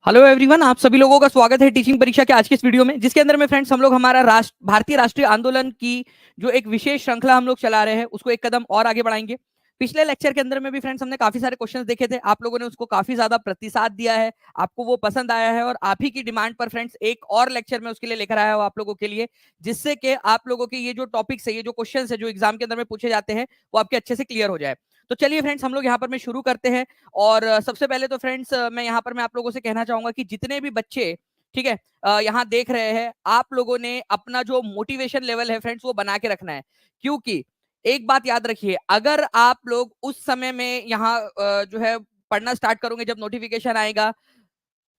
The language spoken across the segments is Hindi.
हेलो एवरीवन, आप सभी लोगों का स्वागत है टीचिंग परीक्षा के आज की इस वीडियो में, जिसके अंदर में फ्रेंड्स हम लोग हमारा भारतीय राष्ट्रीय आंदोलन की जो एक विशेष श्रृंखला हम लोग चला रहे हैं उसको एक कदम और आगे बढ़ाएंगे। पिछले लेक्चर के अंदर में भी फ्रेंड्स हमने काफी सारे क्वेश्चंस देखे थे, आप लोगों ने उसको काफी ज्यादा प्रतिसाद दिया है, आपको वो पसंद आया है और आप ही की डिमांड पर फ्रेंड्स एक और लेक्चर में उसके लिए लेकर आया हूं आप लोगों के लिए, जिससे कि आप लोगों के ये जो टॉपिक्स है, ये जो क्वेश्चन है जो एग्जाम के अंदर में पूछे जाते हैं वो आपके अच्छे से क्लियर हो जाए। तो चलिए फ्रेंड्स, हम लोग यहाँ पर में शुरू करते हैं। और सबसे पहले तो फ्रेंड्स मैं यहाँ पर मैं आप लोगों से कहना चाहूंगा कि जितने भी बच्चे ठीक है यहाँ देख रहे हैं, आप लोगों ने अपना जो मोटिवेशन लेवल है फ्रेंड्स वो बना के रखना है। क्योंकि एक बात याद रखिए, अगर आप लोग उस समय में यहाँ जो है पढ़ना स्टार्ट करोगे जब नोटिफिकेशन आएगा,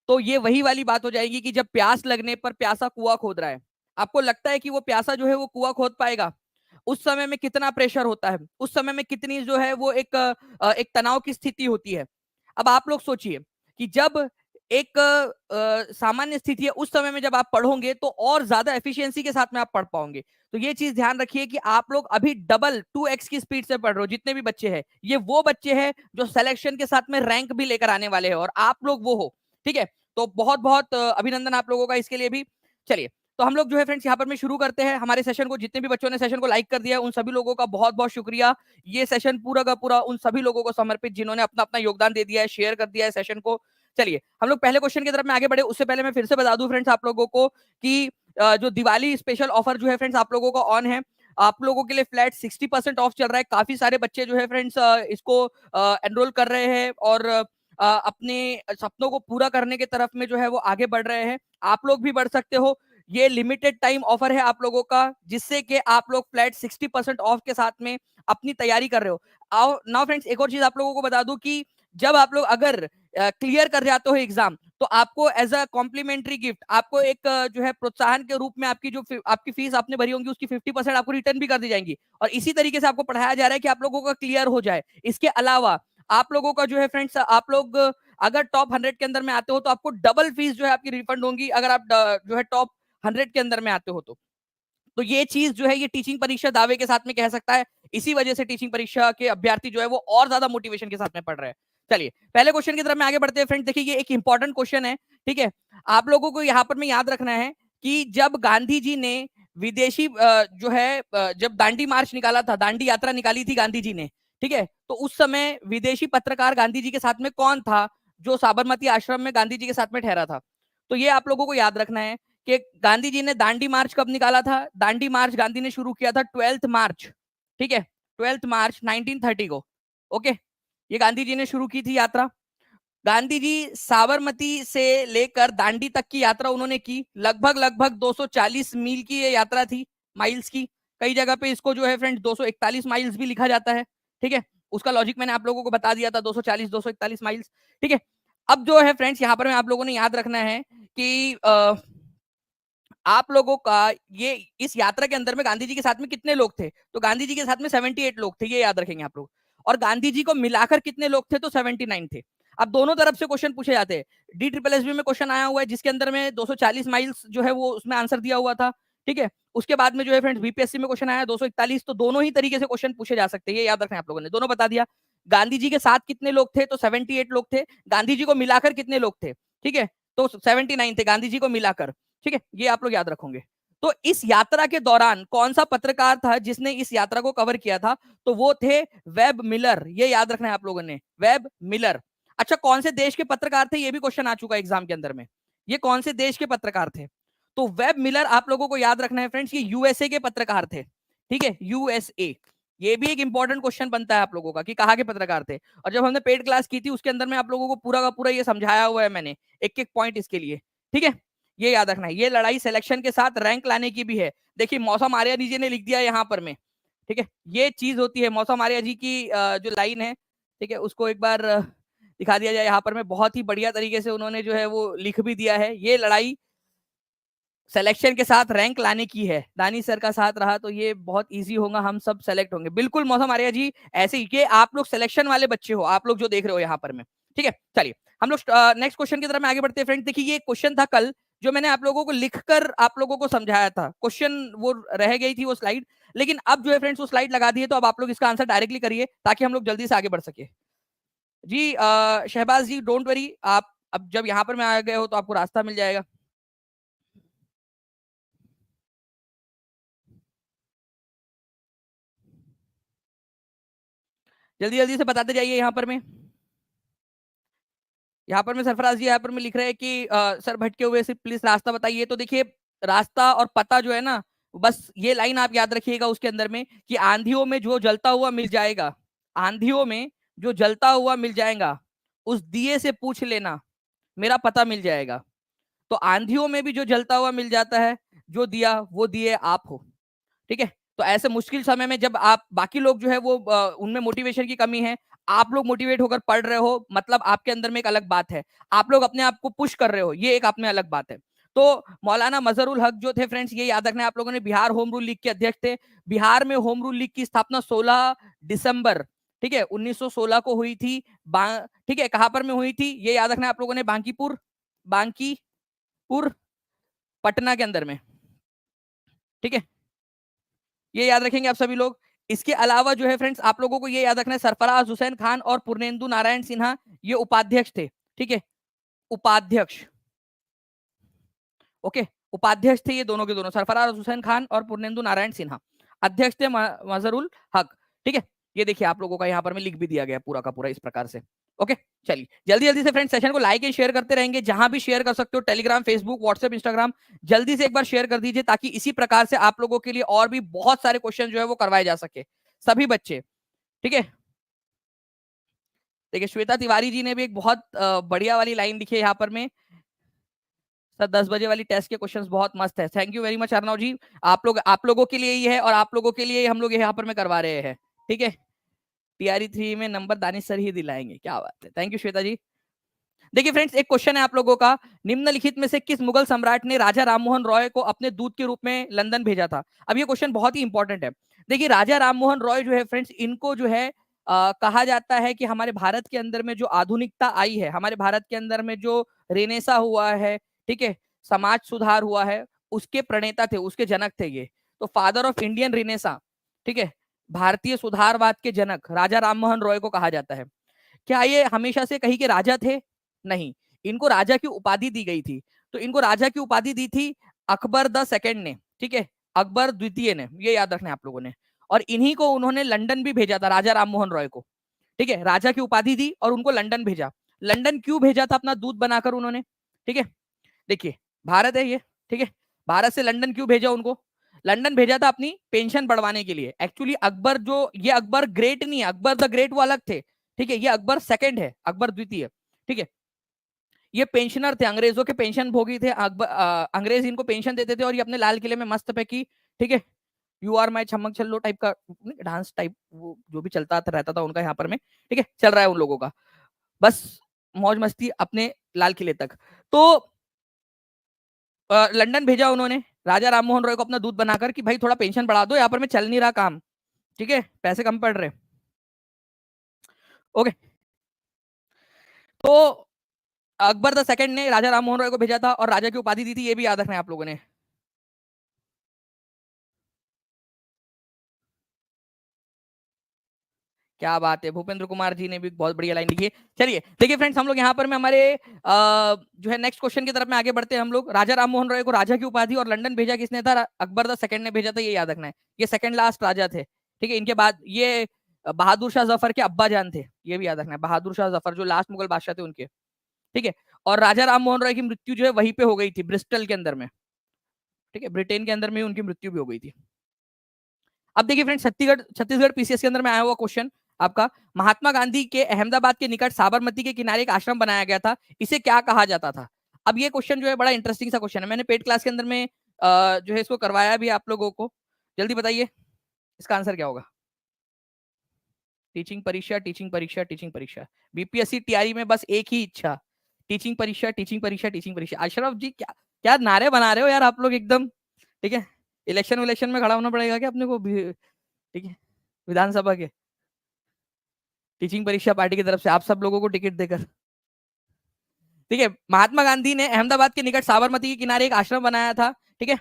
तो ये वही वाली बात हो जाएगी कि जब प्यास लगने पर प्यासा कुआं खोद रहा है। आपको लगता है कि वो प्यासा जो है वो कुआं खोद पाएगा? उस समय में कितना प्रेशर होता है, उस समय में कितनी जो है वो एक तनाव की स्थिति होती है। अब आप लोग सोचिए कि जब एक सामान्य स्थिति है, उस समय में जब आप पढ़ोगे तो और ज्यादा एफिशिएंसी के साथ में आप पढ़ पाओगे। तो ये चीज ध्यान रखिए कि आप लोग अभी डबल 2x की स्पीड से पढ़ रहे हो। जितने भी बच्चे हैं, ये वो बच्चे हैं जो सिलेक्शन के साथ में रैंक भी लेकर आने वाले हैं और आप लोग वो हो। ठीक है, तो बहुत बहुत अभिनंदन आप लोगों का इसके लिए भी। चलिए, तो हम लोग जो है फ्रेंड्स यहाँ पर में शुरू करते हैं हमारे सेशन को। जितने भी बच्चों ने सेशन को लाइक कर दिया उन सभी लोगों का बहुत बहुत शुक्रिया। ये सेशन पूरा का पूरा उन सभी लोगों को समर्पित जिन्होंने अपना अपना योगदान दे दिया है, शेयर कर दिया है सेशन को। चलिए, हम लोग पहले क्वेश्चन की तरफ में आगे बढ़े उससे पहले मैं फिर से बता दूं फ्रेंड्स आप लोगों को कि जो दिवाली स्पेशल ऑफर जो है फ्रेंड्स आप लोगों का ऑन है। आप लोगों के लिए फ्लैट 60% ऑफ चल रहा है। काफी सारे बच्चे जो है फ्रेंड्स इसको एनरोल कर रहे हैं और अपने सपनों को पूरा करने की तरफ में जो है वो आगे बढ़ रहे हैं। आप लोग भी बढ़ सकते हो। ये लिमिटेड टाइम ऑफर है आप लोगों का, जिससे कि आप लोग फ्लैट 60% ऑफ के साथ में अपनी तैयारी कर रहे हो। आओ नाउ फ्रेंड्स, एक और चीज आप लोगों को बता दूं कि जब आप लोग अगर क्लियर कर जाते हो एग्जाम, तो आपको एज अ कॉम्प्लीमेंट्री गिफ्ट आपको एक जो है प्रोत्साहन के रूप में आपकी जो आपकी फीस आपने भरी होगी उसकी 50% आपको रिटर्न भी कर दी जाएंगी। और इसी तरीके से आपको पढ़ाया जा रहा है कि आप लोगों का क्लियर हो जाए। इसके अलावा आप लोगों का जो है फ्रेंड्स, आप लोग अगर टॉप 100 के अंदर में आते हो तो आपको डबल फीस जो है आपकी रिफंड होगी, अगर आप जो है टॉप 100 के अंदर में आते हो तो ये चीज जो है ये टीचिंग परीक्षा दावे के साथ में कह सकता है। इसी वजह से टीचिंग परीक्षा के अभ्यर्थी जो है वो और ज्यादा मोटिवेशन के साथ में पढ़ रहे हैं। चलिए, पहले क्वेश्चन की तरफ में आगे बढ़ते हैं फ्रेंड। देखिए, ये एक इंपॉर्टेंट क्वेश्चन है। ठीक है, आप लोगों को यहाँ पर में याद रखना है कि जब गांधी जी ने विदेशी जो है जब दांडी मार्च निकाला था, दांडी यात्रा निकाली थी गांधी जी ने, ठीक है, तो उस समय विदेशी पत्रकार गांधी जी के साथ में कौन था जो साबरमती आश्रम में गांधी जी के साथ में ठहरा था? तो ये आप लोगों को याद रखना है कि गांधी जी ने दांडी मार्च कब निकाला था। दांडी मार्च गांधी ने शुरू किया था 12 मार्च। ठीक है, 12 मार्च 1930 को। ओके, ये गांधी जी ने शुरू की थी यात्रा। गांधी जी साबरमती से लेकर दांडी तक की यात्रा उन्होंने की। लगभग लगभग 240 मील की ये यात्रा थी, माइल्स की। कई जगह पे इसको जो है फ्रेंड्स 241 माइल्स भी लिखा जाता है। ठीक है, उसका लॉजिक मैंने आप लोगों को बता दिया था, 240 241 माइल्स। ठीक है, अब जो है फ्रेंड्स यहाँ पर में आप लोगों ने याद रखना है कि आप लोगों का ये इस यात्रा के अंदर में गांधी जी के साथ में कितने लोग थे? तो गांधी जी के साथ में 78 लोग थे, ये याद रखेंगे आप लोग। और गांधी जी को मिलाकर कितने लोग थे? तो 79 थे। अब दोनों तरफ से क्वेश्चन पूछे जाते हैं। डी ट्रिपल एस बी में क्वेश्चन आया हुआ है जिसके अंदर में 240 माइल्स जो है वो उसमें आंसर दिया हुआ था। ठीक है, उसके बाद में जो है फ्रेंड्स बीपीएससी में क्वेश्चन आया 241। तो दोनों ही तरीके से क्वेश्चन पूछे जा सकते हैं, ये याद रखना है आप लोगों ने। दोनों बता दिया। गांधी जी के साथ कितने लोग थे? तो 78 लोग थे। गांधी जी को मिलाकर कितने लोग थे? ठीक है, तो 79 थे गांधी जी को मिलाकर। ठीक है, ये आप लोग याद रखोगे। तो इस यात्रा के दौरान कौन सा पत्रकार था जिसने इस यात्रा को कवर किया था? तो वो थे वेब मिलर। ये याद रखना है आप लोगों ने, वेब मिलर। अच्छा, कौन से देश के पत्रकार थे? ये भी क्वेश्चन आ चुका है एग्जाम के अंदर में। ये कौन से देश के पत्रकार थे? तो वेब मिलर आप लोगों को याद रखना है फ्रेंड्स, ये यूएसए के पत्रकार थे। ठीक है, यूएसए। ये भी एक इंपॉर्टेंट क्वेश्चन बनता है आप लोगों का कि कहाँ के पत्रकार थे। और जब हमने पेड क्लास की थी उसके अंदर में आप लोगों को पूरा का पूरा ये समझाया हुआ है मैंने, एक एक पॉइंट इसके लिए। ठीक है, ये याद रखना है। ये लड़ाई सिलेक्शन के साथ रैंक लाने की भी है। देखिए, मौसम आर्या जी ने लिख दिया यहाँ पर में। ठीक है, ये चीज होती है मौसम आर्या जी की जो लाइन है। ठीक है, उसको एक बार दिखा दिया जाए यहाँ पर में। बहुत ही बढ़िया तरीके से उन्होंने जो है वो लिख भी दिया है। ये लड़ाई सिलेक्शन के साथ रैंक लाने की है। दानी सर का साथ रहा तो ये बहुत इजी होगा, हम सब सेलेक्ट होंगे। बिल्कुल मौसम आर्या जी, ऐसे ही कि आप लोग सिलेक्शन वाले बच्चे हो, आप लोग जो देख रहे हो यहाँ पर में। ठीक है, चलिए हम लोग नेक्स्ट क्वेश्चन की तरफ में आगे बढ़ते हैं फ्रेंड। देखिए, ये क्वेश्चन था कल जो मैंने आप लोगों को लिखकर आप लोगों को समझाया था। क्वेश्चन वो रह गई थी वो स्लाइड, लेकिन अब जो है फ्रेंड्स वो स्लाइड लगा दी है, तो अब आप लोग इसका आंसर डायरेक्टली करिए ताकि हम लोग जल्दी से आगे बढ़ सके। जी शहबाज जी, डोंट वरी, आप अब जब यहाँ पर मैं आ गए हो तो आपको रास्ता मिल जाएगा। जल्दी जल्दी से बताते जाइए। यहाँ पर मैं सरफराज जी यहाँ पर मैं लिख रहे हैं कि सर भटके हुए से प्लीज रास्ता बताइए। तो देखिए, रास्ता और पता जो है ना, बस ये लाइन आप याद रखिएगा उसके अंदर में कि आंधियों में जो जलता हुआ मिल जाएगा, आंधियों में जो जलता हुआ मिल जाएगा, उस दिए से पूछ लेना, मेरा पता मिल जाएगा। तो आंधियों में भी जो जलता हुआ मिल जाता है, जो दिया वो दिए आप हो। ठीक है। तो ऐसे मुश्किल समय में जब आप, बाकी लोग जो है वो उनमें मोटिवेशन की कमी है, आप लोग मोटिवेट होकर पढ़ रहे हो, मतलब आपके अंदर में एक अलग बात है। आप लोग अपने आप को पुश कर रहे हो, ये एक आप में अलग बात है। तो मौलाना मजहरुल हक जो थे फ्रेंड्स, ये याद रखना है आप लोगों ने, बिहार होम रूल लीग के अध्यक्ष थे। बिहार में होम रूल लीग की स्थापना 16 दिसंबर, ठीक है, 1916 को हुई थी। ठीक है, कहां पर में हुई थी ये याद रखना है आप लोगों ने, बांकीपुर, बांकीपुर पटना के अंदर में। ठीक है, ये याद रखेंगे आप सभी लोग। इसके अलावा जो है फ्रेंड्स, आप लोगों को ये याद रखना है, सरफराज हुसैन खान और पूर्णेंदु नारायण सिन्हा ये उपाध्यक्ष थे। ठीक है, उपाध्यक्ष, ओके, उपाध्यक्ष थे ये दोनों के दोनों, सरफराज हुसैन खान और पूर्णेंदु नारायण सिन्हा। अध्यक्ष थे मजहरुल हक। ठीक है, ये देखिए आप लोगों का यहाँ पर में लिख भी दिया गया पूरा का पूरा इस प्रकार से। ओके, चलिए जल्दी जल्दी से फ्रेंड्स सेशन को लाइक एंड शेयर करते रहेंगे, जहां भी शेयर कर सकते हो, टेलीग्राम, फेसबुक, व्हाट्सएप, इंस्टाग्राम, जल्दी से एक बार शेयर कर दीजिए, ताकि इसी प्रकार से आप लोगों के लिए और भी बहुत सारे क्वेश्चन जो है वो करवाए जा सके, सभी बच्चे। ठीक है, देखिए श्वेता तिवारी जी ने भी एक बहुत बढ़िया वाली लाइन लिखी है यहाँ पर में, सर 10 बजे वाली टेस्ट के क्वेश्चंस बहुत मस्त है। Thank you very much Arnav ji, आप लोगों के लिए ही है और आप लोगों के लिए हम लोग यहाँ पर में करवा रहे हैं। ठीक है, टीआरई 3 में नंबर दानिश सर ही दिलाएंगे, क्या बात है, थैंक यू श्वेता जी। देखिए फ्रेंड्स, एक क्वेश्चन है आप लोगों का, निम्नलिखित में से किस मुगल सम्राट ने राजा राममोहन रॉय को अपने दूत के रूप में लंदन भेजा था? अब ये क्वेश्चन बहुत ही इंपॉर्टेंट है। देखिए राजा राममोहन रॉय जो है फ्रेंड्स, इनको जो है कहा जाता है कि हमारे भारत के अंदर में जो आधुनिकता आई है, हमारे भारत के अंदर में जो रेनेसा हुआ है, ठीक है, समाज सुधार हुआ है, उसके प्रणेता थे, उसके जनक थे ये। तो फादर ऑफ इंडियन रेनेसा, ठीक है, भारतीय सुधारवाद के जनक राजा राममोहन रॉय को कहा जाता है। क्या ये हमेशा से कहीं के राजा थे? नहीं, इनको राजा की उपाधि दी गई थी। तो इनको राजा की उपाधि दी थी अकबर द सेकंड ने, ठीक है, अकबर द्वितीय ने, ये याद रखना है आप लोगों ने। और इन्हीं को उन्होंने लंदन भी भेजा था, राजा राममोहन रॉय को। ठीक है, राजा की उपाधि दी और उनको लंदन भेजा। लंदन क्यों भेजा था? अपना दूत बनाकर उन्होंने। ठीक है, देखिए भारत है ये, ठीक है, भारत से लंदन क्यों भेजा उनको? लंदन भेजा था अपनी पेंशन बढ़वाने के लिए। एक्चुअली अकबर जो, ये अकबर ग्रेट नहीं है, अकबर द ग्रेट वो अलग थे, ठीक है, ये अकबर सेकंड है, अकबर द्वितीय। ठीक है, ये पेंशनर थे, अंग्रेजों के पेंशन भोगी थे। अंग्रेज इनको पेंशन देते थे और ये अपने लाल किले में मस्त पैकी, ठीक है, यू आर माई छमक छल्लो टाइप का डांस टाइप वो जो भी चलता था रहता था उनका यहाँ पर में, ठीक है, चल रहा है उन लोगों का, बस मौज मस्ती अपने लाल किले तक। तो लंदन भेजा उन्होंने राजा राममोहन रॉय को अपना दूत बनाकर कि भाई थोड़ा पेंशन बढ़ा दो, यहाँ पर में चल नहीं रहा काम, ठीक है, पैसे कम पड़ रहे। ओके, तो अकबर द सेकंड ने राजा राममोहन रॉय को भेजा था और राजा की उपाधि दी थी, ये भी याद रखना है आप लोगों ने। क्या बात है, भूपेंद्र कुमार जी ने भी बहुत बढ़िया लाइन लिखी है। चलिए देखिए फ्रेंड्स, हम लोग यहाँ पर में हमारे जो है नेक्स्ट क्वेश्चन की तरफ में आगे बढ़ते हैं हम लोग। राजा राममोहन रॉय को राजा की उपाधि और लंदन भेजा किसने था? अकबर द सेकंड ने भेजा था, ये याद रखना है। ये सेकंड लास्ट राजा थे, ठीक है, इनके बाद ये बहादुर शाह जफर के अब्बा जान थे, ये भी याद रखना है, बहादुर शाह जफर जो लास्ट मुगल बादशाह थे उनके। ठीक है, और राजा राममोहन रॉय की मृत्यु जो है वहीं पे हो गई थी, ब्रिस्टल के अंदर में, ठीक है, ब्रिटेन के अंदर में उनकी मृत्यु भी हो गई थी। अब देखिए फ्रेंड, छत्तीसगढ़ छत्तीसगढ़ पीसीएस के अंदर में आया हुआ क्वेश्चन आपका, महात्मा गांधी के अहमदाबाद के निकट साबरमती के किनारे एक आश्रम बनाया गया था, इसे क्या कहा जाता था? अब ये क्वेश्चन जो है बड़ा इंटरेस्टिंग सा क्वेश्चन है, मैंने पेड क्लास के अंदर में जो है इसको करवाया भी आप लोगों को। जल्दी बताइए इसका आंसर क्या होगा? टीचिंग परीक्षा, टीचिंग परीक्षा, टीचिंग परीक्षा, बीपीएससी टीआरई में बस एक ही इच्छा, टीचिंग परीक्षा, टीचिंग परीक्षा, टीचिंग परीक्षा। अशरफ जी क्या क्या नारे बना रहे हो यार आप लोग एकदम, ठीक है, इलेक्शन विलेक्शन में खड़ा होना पड़ेगा क्या अपने को भी? ठीक है, विधानसभा के टीचिंग परीक्षा पार्टी की तरफ से आप सब लोगों को टिकट देकर। ठीक है, महात्मा गांधी ने अहमदाबाद के निकट साबरमती के किनारे एक आश्रम बनाया था, ठीक है,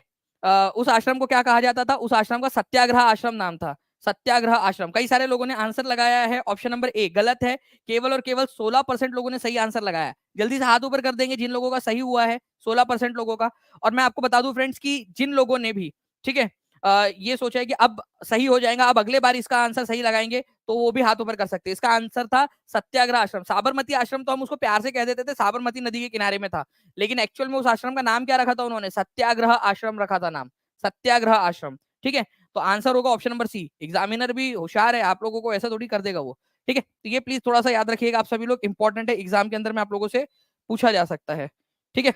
उस आश्रम को क्या कहा जाता था? उस आश्रम का सत्याग्रह आश्रम नाम था, सत्याग्रह आश्रम। कई सारे लोगों ने आंसर लगाया है ऑप्शन नंबर ए, गलत है। केवल और केवल 16% लोगों ने सही आंसर लगाया है। जल्दी से हाथ ऊपर कर देंगे जिन लोगों का सही हुआ है, 16% लोगों का। और मैं आपको बता दूं फ्रेंड्स कि जिन लोगों ने भी, ठीक है, ये सोचा है कि अब सही हो जाएगा, अब अगले बार इसका आंसर सही लगाएंगे, तो वो भी हाथ ऊपर कर सकते हैं। इसका आंसर था सत्याग्रह आश्रम। साबरमती आश्रम तो हम उसको प्यार से कह देते थे, साबरमती नदी के किनारे में था, लेकिन एक्चुअल में उस आश्रम का नाम क्या रखा था उन्होंने? सत्याग्रह आश्रम रखा था नाम, सत्याग्रह आश्रम। ठीक है, तो आंसर होगा ऑप्शन नंबर सी। एग्जामिनर भी होशियार है, आप लोगों को ऐसा थोड़ी कर देगा वो। ठीक है, तो ये प्लीज थोड़ा सा याद रखिएगा आप सभी लोग, इंपॉर्टेंट है, एग्जाम के अंदर में आप लोगों से पूछा जा सकता है। ठीक है,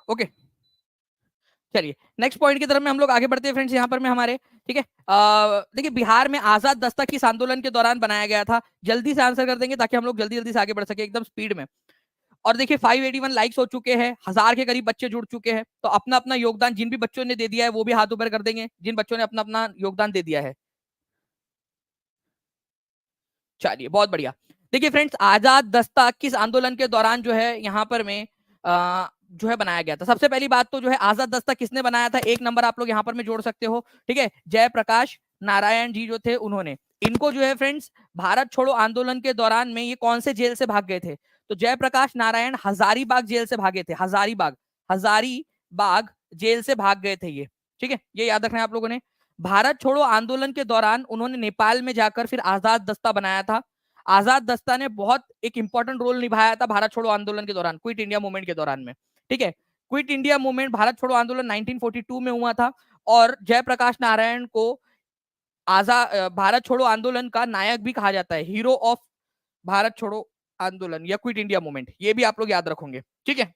ओके, चलिए नेक्स्ट पॉइंट की तरफ में हम लोग आगे बढ़ते हैं फ्रेंड्स। यहाँ पर में हमारे, ठीक है, देखिए बिहार में आजाद दस्ता किस आंदोलन के दौरान बनाया गया था? जल्दी से आंसर कर देंगे ताकि हम लोग जल्दी जल्दी से आगे बढ़ सके एकदम स्पीड में। और देखिए 581 लाइक्स हो चुके हैं, 1000 के करीब बच्चे जुड़ चुके हैं, तो अपना अपना योगदान जिन भी बच्चों ने दे दिया है वो भी हाथ ऊपर कर देंगे, जिन बच्चों ने अपना अपना योगदान दे दिया है। चलिए बहुत बढ़िया। देखिए फ्रेंड्स, आजाद दस्ता किस आंदोलन के दौरान जो है यहाँ पर में जो है बनाया गया था? सबसे पहली बात तो जो है आजाद दस्ता किसने बनाया था, एक नंबर आप लोग यहाँ पर में जोड़ सकते हो। ठीक है, जयप्रकाश नारायण जी जो थे उन्होंने। इनको जो है फ्रेंड्स भारत छोड़ो आंदोलन के दौरान में ये कौन से जेल से भाग गए थे? तो जयप्रकाश नारायण हजारीबाग जेल से भागे थे, हजारीबाग, हजारीबाग जेल से भाग गए थे ये। ठीक है, ये याद रखना है आप लोगों ने। भारत छोड़ो आंदोलन के दौरान उन्होंने नेपाल में जाकर फिर आजाद दस्ता बनाया था। आजाद दस्ता ने बहुत एक इंपॉर्टेंट रोल निभाया था भारत छोड़ो आंदोलन के दौरान, क्विट इंडिया मूवमेंट के दौरान में। ठीक है, क्विट इंडिया मूवमेंट, भारत छोड़ो आंदोलन 1942 में हुआ था, और जयप्रकाश नारायण को भारत छोड़ो आंदोलन का नायक भी कहा जाता है, हीरो ऑफ भारत छोड़ो आंदोलन या क्विट इंडिया मूवमेंट, ये भी आप लोग याद रखोगे। ठीक है,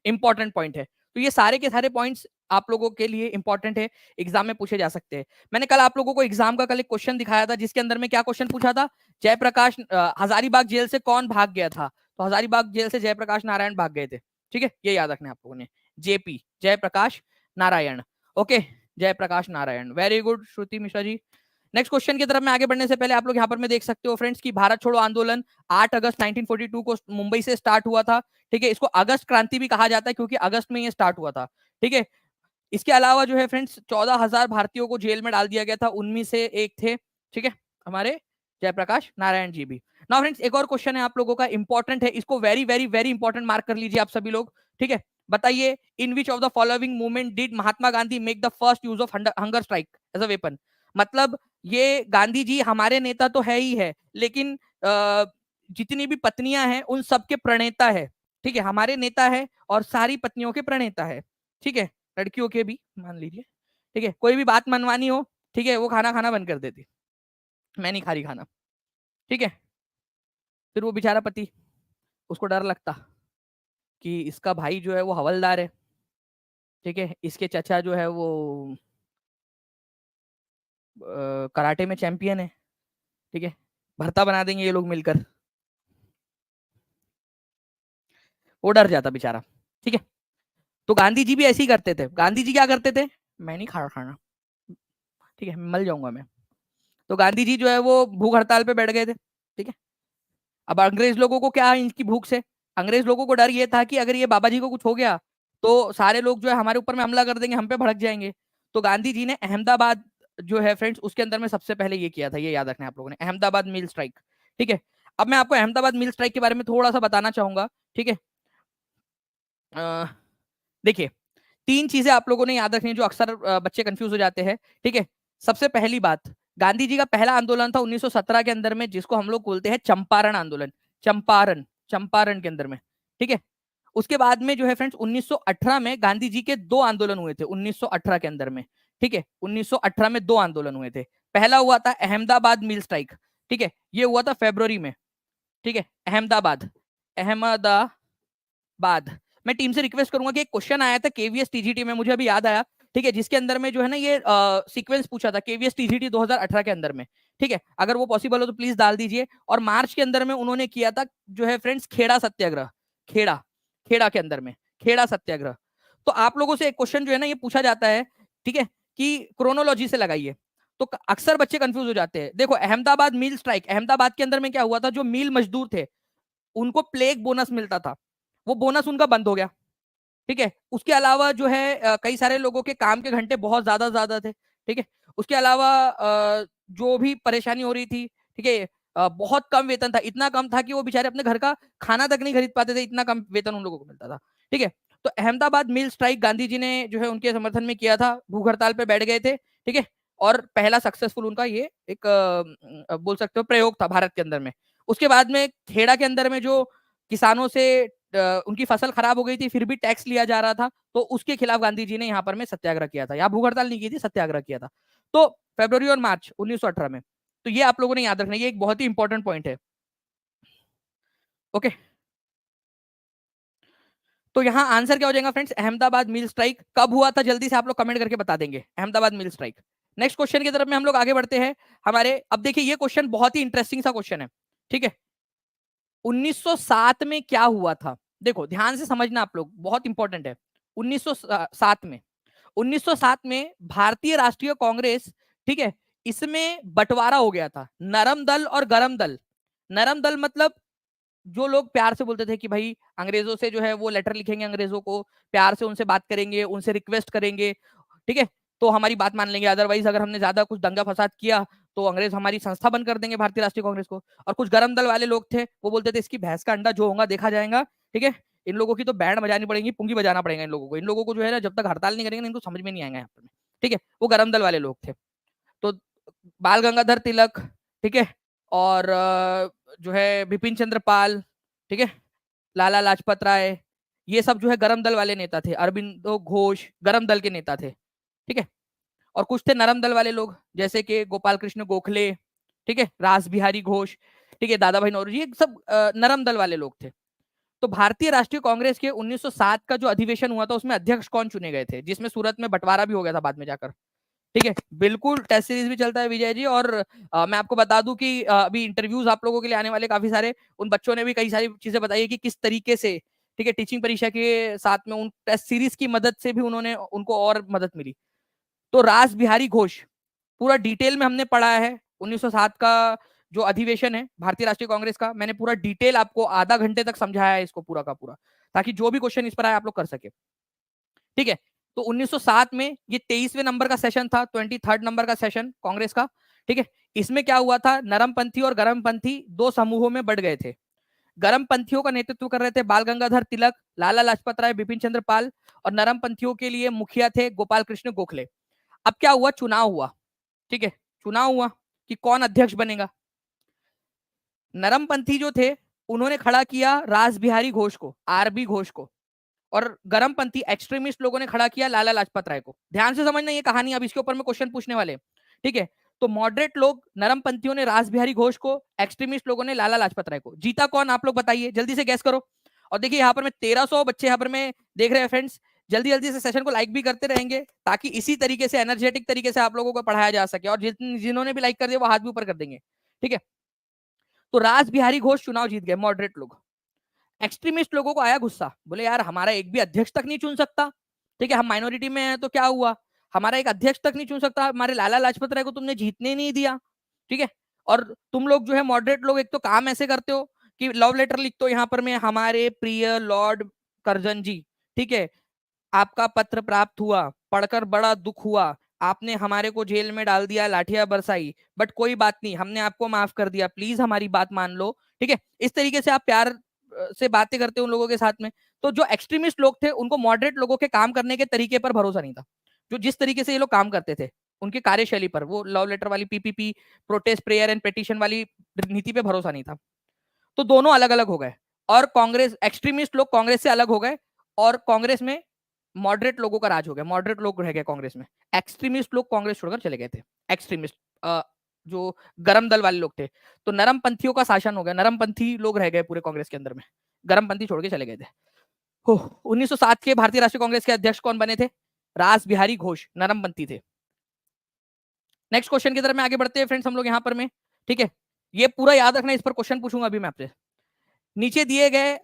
इंपॉर्टेंट पॉइंट है। तो ये सारे के सारे पॉइंट्स आप लोगों के लिए इंपॉर्टेंट है, एग्जाम में पूछे जा सकते हैं। मैंने कल आप लोगों को एग्जाम का कल एक क्वेश्चन दिखाया था जिसके अंदर में क्या क्वेश्चन पूछा था? जयप्रकाश हजारीबाग जेल से कौन भाग गया था? तो हजारीबाग जेल से जयप्रकाश नारायण भाग गए थे। ठीक है, ये याद रखना है आप लोगों ने, JP, Jayaprakash Narayan. Okay, Jayaprakash Narayan, very good Shruti Mishra ji. Next question की तरफ में आगे बढ़ने से पहले आप लोग यहाँ पर में देख सकते हो फ्रेंड्स कि भारत छोड़ो आंदोलन 8 अगस्त 1942 को मुंबई से स्टार्ट हुआ था। ठीक है, इसको अगस्त क्रांति भी कहा जाता है क्योंकि अगस्त में ये स्टार्ट हुआ था। ठीक है, इसके अलावा जो है फ्रेंड्स 14,000 भारतीयों को जेल में डाल दिया गया था, उनमें से एक थे, ठीक है, हमारे जयप्रकाश नारायण जी भी। नाउ फ्रेंड्स एक और क्वेश्चन है आप लोगों का, इंपॉर्टेंट है, इसको very very very important mark कर लीजिए आप सभी लोग। ठीक है, बताइए, in which of the following movement did Mahatma Gandhi make the first use of hunger strike as a weapon? मतलब ये गांधी जी हमारे नेता तो है ही है, लेकिन जितनी भी पत्नियां हैं उन सबके प्रणेता है। ठीक है, हमारे नेता है और सारी पत्नियों के प्रणेता है। ठीक है, लड़कियों के भी मान लीजिए। ठीक है, कोई भी बात मनवानी हो, ठीक है, वो खाना खाना बंद कर देती, मैं नहीं खा रही खाना। ठीक है, फिर वो बेचारा पति, उसको डर लगता कि इसका भाई जो है वो हवलदार है, ठीक है, इसके चचा जो है वो कराटे में चैंपियन है, ठीक है, भरता बना देंगे ये लोग मिलकर, वो डर जाता बेचारा। ठीक है, तो गांधी जी भी ऐसे ही करते थे। गांधी जी क्या करते थे? मैं नहीं खा रहा खाना, ठीक है, मल जाऊंगा मैं। तो गांधी जी जो है वो भूख हड़ताल पे बैठ गए थे। ठीक है, अब अंग्रेज लोगों को क्या है इनकी भूख से? अंग्रेज लोगों को डर ये था कि अगर ये बाबा जी को कुछ हो गया तो सारे लोग जो है हमारे ऊपर में हमला कर देंगे, हम पे भड़क जाएंगे। तो गांधी जी ने अहमदाबाद जो है फ्रेंड्स उसके अंदर में सबसे पहले ये किया था, ये याद रखना है आप लोगों ने, अहमदाबाद मिल स्ट्राइक। ठीक है, अब मैं आपको अहमदाबाद मिल स्ट्राइक के बारे में थोड़ा सा बताना चाहूंगा। ठीक है, देखिए तीन चीजें आप लोगों ने याद रखनी है जो अक्सर बच्चे कंफ्यूज हो जाते हैं। ठीक है, सबसे पहली बात, गांधी जी का पहला आंदोलन था 1917 के अंदर में, जिसको हम लोग बोलते हैं चंपारण आंदोलन, चंपारण, चंपारण के अंदर में। ठीक है, उसके बाद में जो है फ्रेंड्स 1918 में गांधी जी के दो आंदोलन हुए थे 1918 के अंदर में। ठीक है, 1918 में दो आंदोलन हुए थे। पहला हुआ था अहमदाबाद मिल स्ट्राइक, ठीक है, ये हुआ था फरवरी में। ठीक है, अहमदाबाद, अहमदाबाद। मैं टीम से रिक्वेस्ट करूंगा कि एक क्वेश्चन आया था केवीएस टीजीटी में, मुझे अभी याद आया, ठीक है, जिसके अंदर में जो है ना ये सीक्वेंस पूछा था केवीएस टीजीटी 2018 के अंदर में। ठीक है, अगर वो पॉसिबल हो तो प्लीज डाल दीजिए। और मार्च के अंदर में उन्होंने किया था जो है फ्रेंड्स खेड़ा सत्याग्रह, खेड़ा, खेड़ा के अंदर में खेड़ा सत्याग्रह। तो आप लोगों से एक क्वेश्चन जो है ना ये पूछा जाता है, ठीक है, कि क्रोनोलॉजी से लगाइए, तो अक्सर बच्चे कंफ्यूज हो जाते हैं। देखो अहमदाबाद मिल स्ट्राइक, अहमदाबाद के अंदर में क्या हुआ था, जो मिल मजदूर थे उनको प्लेग बोनस मिलता था, वो बोनस उनका बंद हो गया। ठीक है, उसके अलावा जो है कई सारे लोगों के काम के घंटे बहुत ज्यादा थे। ठीक है। उसके अलावा जो भी परेशानी हो रही थी, ठीक है, बहुत कम वेतन था, इतना कम था कि वो बेचारे अपने घर का खाना तक नहीं खरीद पाते थे, इतना कम वेतन उन लोगों को मिलता था। ठीक है। तो अहमदाबाद मिल स्ट्राइक गांधी जी ने जो है उनके समर्थन में किया था, भूख हड़ताल पे बैठ गए थे। ठीक है। और पहला सक्सेसफुल उनका ये एक बोल सकते हो प्रयोग था भारत के अंदर में। उसके बाद में खेड़ा के अंदर में जो किसानों से उनकी फसल खराब हो गई थी, फिर भी टैक्स लिया जा रहा था, तो उसके खिलाफ गांधी जी ने यहाँ पर में सत्याग्रह किया था। यहाँ भूख हड़ताल नहीं की थी, सत्याग्रह किया था। तो फरवरी और मार्च 1918 में। तो ये आप लोगों ने याद रखना, ये एक बहुत ही इंपॉर्टेंट पॉइंट है। ओके। तो यहाँ आंसर क्या हो जाएगा फ्रेंड्स? अहमदाबाद मिल स्ट्राइक कब हुआ था, जल्दी से आप लोग कमेंट करके बता देंगे। अहमदाबाद मिल स्ट्राइक। नेक्स्ट क्वेश्चन की तरफ में हम लोग आगे बढ़ते हैं हमारे। अब देखिए ये क्वेश्चन बहुत ही इंटरेस्टिंग सा क्वेश्चन है। ठीक है। 1907 में क्या हुआ था? देखो ध्यान से समझना आप लोग, बहुत इंपॉर्टेंट है। 1907 में 1907 में भारतीय राष्ट्रीय कांग्रेस, ठीक है, इसमें बंटवारा हो गया था, नरम दल और गरम दल। नरम दल मतलब जो लोग प्यार से बोलते थे कि भाई अंग्रेजों से जो है वो लेटर लिखेंगे, अंग्रेजों को प्यार से उनसे बात करेंगे, उनसे रिक्वेस्ट करेंगे, ठीक है, तो हमारी बात मान लेंगे। अदरवाइज अगर हमने ज्यादा कुछ दंगा फसाद किया तो अंग्रेज हमारी संस्था बंद कर देंगे, भारतीय राष्ट्रीय कांग्रेस को। और कुछ गरम दल वाले लोग थे, वो बोलते थे इसकी भैंस का अंडा जो होगा देखा जाएगा, ठीक है, इन लोगों की तो बैंड बजानी पड़ेगी, पुंगी बजाना पड़ेगा इन लोगों को जो है ना, जब तक हड़ताल नहीं करेंगे इनको समझ में नहीं आएगा यहाँ पर। ठीक है। वो गरम दल वाले लोग थे। तो बाल गंगाधर तिलक, ठीक है, और जो है बिपिन चंद्र पाल, ठीक है, लाला लाजपत राय, ये सब जो है गरम दल वाले नेता थे। अरविंदो घोष गरम दल के नेता थे। ठीक है। और कुछ थे नरम दल वाले लोग, जैसे कि गोपाल कृष्ण गोखले, ठीक है, रास बिहारी घोष, ठीक है, दादा भाई नौरोजी, ये सब नरम दल वाले लोग थे। तो भारतीय राष्ट्रीय कांग्रेस के 1907 का जो अधिवेशन हुआ था उसमें अध्यक्ष कौन चुने गए थे, जिसमें सूरत में बंटवारा भी हो गया था बाद में जाकर? ठीक है। बिल्कुल टेस्ट सीरीज भी चलता है विजय जी। और मैं आपको बता दूं कि अभी इंटरव्यूज आप लोगों के लिए आने वाले काफी सारे, उन बच्चों ने भी कई सारी चीजें बताई है कि किस तरीके से, ठीक है, टीचिंग परीक्षा के साथ में उन टेस्ट सीरीज की मदद से भी उन्होंने उनको और मदद मिली। तो रास बिहारी घोष पूरा डिटेल में हमने पढ़ा है। 1907 का जो अधिवेशन है भारतीय राष्ट्रीय कांग्रेस का, मैंने पूरा डिटेल आपको आधा घंटे तक समझाया है इसको पूरा का पूरा, ताकि जो भी क्वेश्चन इस पर आए आप लोग कर सके। ठीक है। तो 1907 में ये 23वें नंबर का सेशन था, 23rd नंबर का सेशन कांग्रेस का। ठीक है। इसमें क्या हुआ था, नरमपंथी और गरमपंथी दो समूहों में बढ़ गए थे। गरमपंथियों का नेतृत्व कर रहे थे बाल गंगाधर तिलक, लाला लाजपत राय, बिपिन चंद्र पाल, और नरमपंथियों के लिए मुखिया थे गोपाल कृष्ण गोखले। अब क्या हुआ, चुनाव हुआ। ठीक है। चुनाव हुआ कि कौन अध्यक्ष बनेगा। नरमपंथी जो थे उन्होंने खड़ा किया रास बिहारी घोष को, आरबी घोष को, और गरमपंथी एक्सट्रीमिस्ट लोगों ने खड़ा किया लाला लाजपत राय को। ध्यान से समझना ये कहानी, अब इसके ऊपर में क्वेश्चन पूछने वाले। ठीक है। तो मॉडरेट लोग नरमपंथियों ने रास बिहारी घोष को, एक्सट्रीमिस्ट लोगों ने लाला लाजपत राय को। जीता कौन आप लोग बताइए, जल्दी से गैस करो। और देखिए यहाँ पर मैं 1300 बच्चे यहाँ पर मैं देख रहे हैं फ्रेंड्स, जल्दी जल्दी से सेशन को लाइक भी करते रहेंगे, ताकि इसी तरीके से एनर्जेटिक तरीके से आप लोगों को पढ़ाया जा सके। और जिन्होंने भी लाइक कर दिया वो हाथ भी ऊपर कर देंगे। ठीक है। तो रास बिहारी घोष चुनाव जीत गए, मॉडरेट लोग। एक्सट्रीमिस्ट लोगों को आया गुस्सा, बोले यार हमारा एक भी अध्यक्ष तक नहीं चुन सकता, ठीक है, हम माइनॉरिटी में हैं तो क्या हुआ, हमारा एक अध्यक्ष तक नहीं चुन सकता, हमारे लाला लाजपत राय को तुमने जीतने नहीं दिया। ठीक है। और तुम लोग जो है मॉडरेट लोग, एक तो काम ऐसे करते हो कि लव लेटर लिखते हो यहाँ पर में, हमारे प्रिय लॉर्ड कर्जन जी, ठीक है, आपका पत्र प्राप्त हुआ, पढ़कर बड़ा दुख हुआ, आपने हमारे को जेल में डाल दिया, लाठियां बरसाई, बट कोई बात नहीं, हमने आपको माफ कर दिया, प्लीज हमारी बात मान लो। ठीक है। इस तरीके से आप प्यार से बातें करते हैं उन लोगों के साथ में। तो जो एक्सट्रीमिस्ट लोग थे उनको मॉडरेट लोगों के काम करने के तरीके पर भरोसा नहीं था, जो जिस तरीके से ये लोग काम करते थे उनकी कार्यशैली पर, वो लव लेटर वाली PPP, protest prayer and petition वाली नीति पे भरोसा नहीं था। तो दोनों अलग अलग हो गए, और कांग्रेस एक्सट्रीमिस्ट लोग कांग्रेस से अलग हो गए, और कांग्रेस में मॉडरेट लोगों का राज हो गया, मॉडरेट लोग रह गए कांग्रेस में, एक्सट्रीमिस्ट लोग कांग्रेस छोड़कर चले गए थे। एक्सट्रीमिस्ट जो गरम दल वाले लोग थे, तो नरम पंथियों का शासन हो गया, नरम पंथी लोग रह गए पूरे कांग्रेस के अंदर में, गरम पंथी छोड़ के चले गए थे। 1907 के भारतीय राष्ट्रीय कांग्रेस के अध्यक्ष कौन बने थे? रास बिहारी घोष, नरम पंथी थे। नेक्स्ट क्वेश्चन की तरफ में आगे बढ़ते हैं फ्रेंड्स हम लोग यहाँ पर में। ठीक है। ये पूरा याद रखना, इस पर क्वेश्चन पूछूंगा अभी मैं आपसे। नीचे दिए गए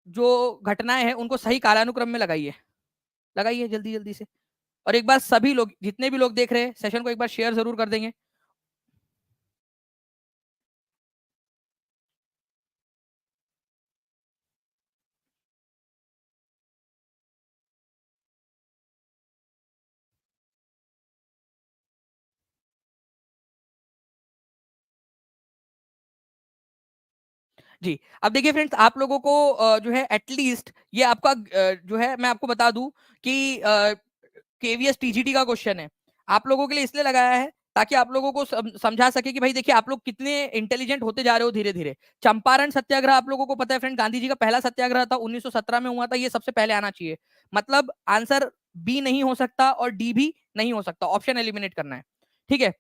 जो घटनाएं हैं उनको सही कालानुक्रम में लगाइए, लगाइए जल्दी जल्दी से। और एक बार सभी लोग, जितने भी लोग देख रहे हैं सेशन को, एक बार शेयर जरूर कर देंगे। जी। अब देखिए फ्रेंड्स, आप लोगों को जो है एटलीस्ट ये आपका जो है मैं आपको बता दूं कि केवीएस टीजीटी का क्वेश्चन है, आप लोगों के लिए इसलिए लगाया है ताकि आप लोगों को समझा सके कि भाई देखिए आप लोग कितने इंटेलिजेंट होते जा रहे हो धीरे धीरे। चंपारण सत्याग्रह आप लोगों को पता है फ्रेंड, गांधी जी का पहला सत्याग्रह था, 1917 में हुआ था, ये सबसे पहले आना चाहिए। मतलब आंसर बी नहीं हो सकता और डी भी नहीं हो सकता, ऑप्शन एलिमिनेट करना है, ठीक है।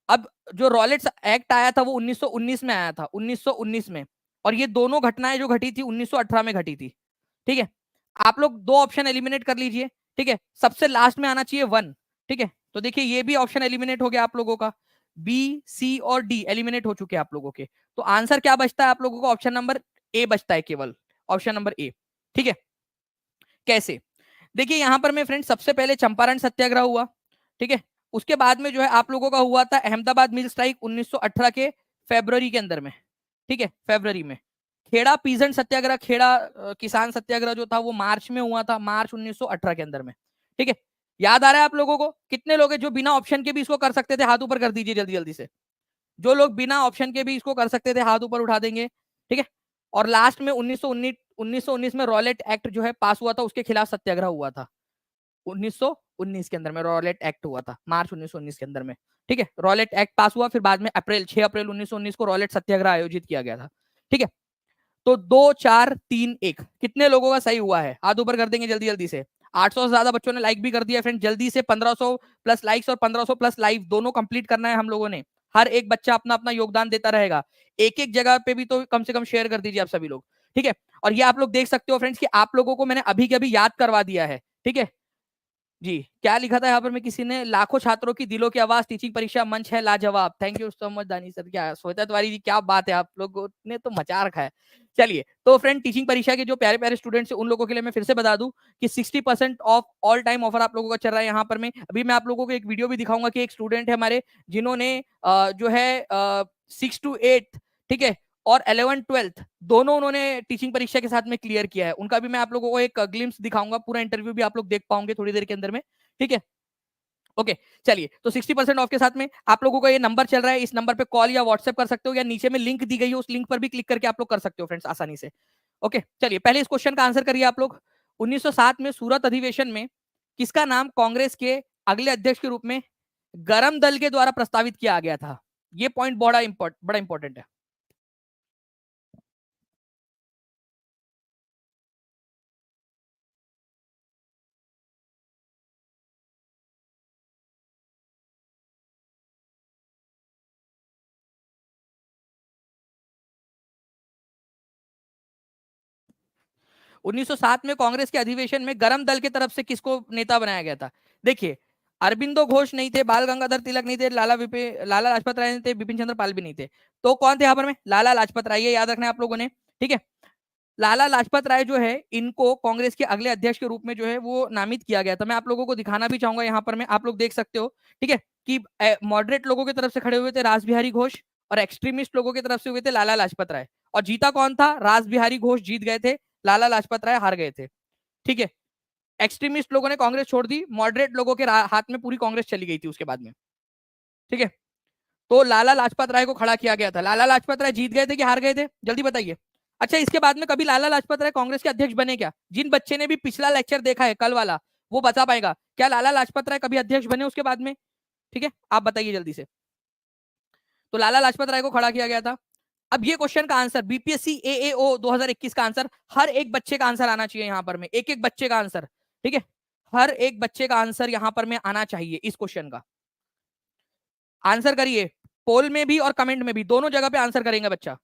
अब जो रॉलेट्स एक्ट आया था वो 1919 में आया था, 1919 में, और ये दोनों घटनाएं जो घटी थी 1918 में घटी थी, ठीक है। आप लोग दो ऑप्शन एलिमिनेट कर लीजिए, ठीक है, सबसे लास्ट में आना चाहिए वन, ठीक है। तो देखिए ये भी ऑप्शन एलिमिनेट हो गया आप लोगों का, बी सी और डी एलिमिनेट हो चुके हैं आप लोगों के। तो आंसर क्या बचता है आप लोगों को, ऑप्शन नंबर ए बचता है, केवल ऑप्शन नंबर ए, ठीक है। कैसे, देखिए यहां पर मैं फ्रेंड सबसे पहले चंपारण सत्याग्रह हुआ, ठीक है, उसके बाद में जो है आप लोगों का हुआ था अहमदाबाद मिल स्ट्राइक 1918 के फरवरी के अंदर में, ठीक है, फरवरी में। खेड़ा पीजेंट सत्याग्रह, खेड़ा किसान सत्याग्रह जो था वो मार्च में हुआ था, मार्च 1918 के अंदर में, ठीक है। याद आ रहा है आप लोगों को? कितने लोग हैं जो बिना ऑप्शन के भी इसको कर सकते थे? हाथ ऊपर कर दीजिए जल्दी जल्दी से। जो लोग बिना ऑप्शन के भी इसको कर सकते थे हाथ ऊपर उठा देंगे, ठीक है। और लास्ट में 1919 में रॉलेट एक्ट जो है पास हुआ था, उसके खिलाफ सत्याग्रह हुआ था 1919 के अंदर में, रॉलेट एक्ट हुआ था मार्च 1919 के अंदर में, ठीक है। रॉलेट एक्ट पास हुआ, फिर बाद में 6 अप्रैल 1919 को रॉलेट सत्याग्रह आयोजित किया गया था, ठीक है। तो 2 4 3 1 कितने लोगों का सही हुआ है? हाथ ऊपर कर देंगे जल्दी जल्दी से। 800 से ज्यादा बच्चों ने लाइक भी कर दिया फ्रेंड, जल्दी से 1500 प्लस लाइक्स और 1500 प्लस लाइव दोनों कंप्लीट करना है हम लोगों ने। हर एक बच्चा अपना अपना योगदान देता रहेगा, एक एक जगह पे भी तो कम से कम शेयर कर दीजिए आप सभी लोग, ठीक है। और ये आप लोग देख सकते हो फ्रेंड्स कि आप लोगों को मैंने अभी के अभी याद करवा दिया है, ठीक है जी। क्या लिखा था यहाँ पर में किसी ने, लाखों छात्रों की दिलों की आवाज, टीचिंग परीक्षा मंच है लाजवाब। थैंक यू सो मच दानी सर, क्या श्वेता तिवारी जी, क्या बात है, आप लोगों ने तो मचा रखा है। चलिए तो फ्रेंड, टीचिंग परीक्षा के जो प्यारे प्यारे स्टूडेंट्स हैं उन लोगों के लिए मैं फिर से बता दूं कि 60% ऑफ ऑल टाइम ऑफर आप लोगों का चल रहा है यहाँ पर में। अभी मैं आप लोगों को एक वीडियो भी दिखाऊंगा कि एक स्टूडेंट है हमारे जिन्होंने जो है 6 to 8, ठीक है, और 11th 12th दोनों उन्होंने टीचिंग परीक्षा के साथ में क्लियर किया है। उनका भी मैं आप लोगों को एक ग्लिम्स दिखाऊंगा, पूरा इंटरव्यू भी आप लोग देख पाओगे थोड़ी देर के अंदर में, ठीक है। ओके, चलिए तो 60% ऑफ के साथ में आप लोगों का ये नंबर चल रहा है, इस नंबर पे कॉल या व्हाट्सएप कर सकते हो, या नीचे में लिंक दी गई है उस लिंक पर भी क्लिक करके आप लोग कर सकते हो फ्रेंड्स आसानी से। ओके, चलिए पहले इस क्वेश्चन का आंसर करिए आप लोग। 1907 में सूरत अधिवेशन में किसका नाम कांग्रेस के अगले अध्यक्ष के रूप में गरम दल के द्वारा प्रस्तावित किया गया था? ये पॉइंट बड़ा इंपॉर्टेंट है। 1907 में कांग्रेस के अधिवेशन में गरम दल की तरफ से किसको नेता बनाया गया था? देखिए, अरबिंदो घोष नहीं थे, बाल गंगाधर तिलक नहीं थे, लाला लाजपत राय नहीं थे, बिपिन चंद्र पाल भी नहीं थे। तो कौन थे यहाँ पर में? लाला लाजपत राय, ये याद रखना है आप लोगों ने, ठीक है। लाला लाजपत राय जो है इनको कांग्रेस के अगले अध्यक्ष के रूप में जो है वो नामित किया गया था। मैं आप लोगों को दिखाना भी चाहूंगा यहाँ पर में, आप लोग देख सकते हो, ठीक है, कि मॉडरेट लोगों की तरफ से खड़े हुए थे रास बिहारी घोष, और एक्सट्रीमिस्ट लोगों की तरफ से हुए थे लाला लाजपत राय। और जीता कौन था? रास बिहारी घोष जीत गए थे, लाला लाजपत राय हार गए थे, ठीक है। एक्सट्रीमिस्ट लोगों ने कांग्रेस छोड़ दी, मॉडरेट लोगों के हाथ में पूरी कांग्रेस चली गई थी उसके बाद में, ठीक है। तो लाला लाजपत राय को खड़ा किया गया था। लाला लाजपत राय जीत गए थे कि हार गए थे, जल्दी बताइए। अच्छा, इसके बाद में कभी लाला लाजपत राय कांग्रेस के अध्यक्ष बने क्या? जिन बच्चे ने भी पिछला लेक्चर देखा है कल वाला, वो बता पाएगा क्या लाला लाजपत राय कभी अध्यक्ष बने उसके बाद में? ठीक है, आप बताइए जल्दी से। तो लाला लाजपत राय को खड़ा किया गया था। अब ये क्वेश्चन का आंसर बीपीएससी एएओ 2021 का आंसर, हर एक बच्चे का आंसर आना चाहिए यहाँ पर में, एक एक बच्चे का आंसर, ठीक है। हर एक बच्चे का आंसर यहाँ पर में आना चाहिए इस क्वेश्चन का। आंसर करिए, पोल में भी और कमेंट में भी, दोनों जगह पे आंसर करेंगे बच्चा।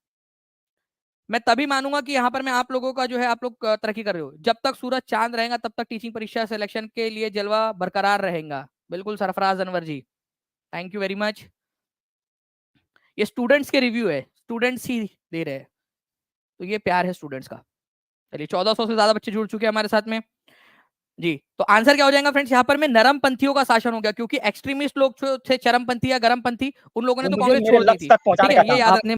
मैं तभी मानूंगा कि यहाँ पर मैं आप लोगों का जो है आप लोग तरक्की कर रहे हो। जब तक सूरज चांद रहेगा तब तक टीचिंग परीक्षा सिलेक्शन के लिए जलवा बरकरार रहेगा। बिल्कुल सरफराज अनवर जी, थैंक यू वेरी मच। ये स्टूडेंट्स के रिव्यू है, स्टूडेंट्स ही दे रहे हैं, तो ये प्यार है स्टूडेंट्स का। चलिए 1400 से ज्यादा बच्चे जुड़ चुके हैं हमारे साथ में जी। तो आंसर क्या हो जाएगा फ्रेंड्स यहाँ पर में? नरम पंथियों का शासन हो गया, क्योंकि एक्सट्रीमिस्ट लोग जो थे, चरमपंथी या गर्मपंथी, उन लोगों ने वो तो मुझे कांग्रेस मेरे छोड़ दी लक्ष्य थी, तक ठीक पहुंचाने है, का ये काम याद आपने।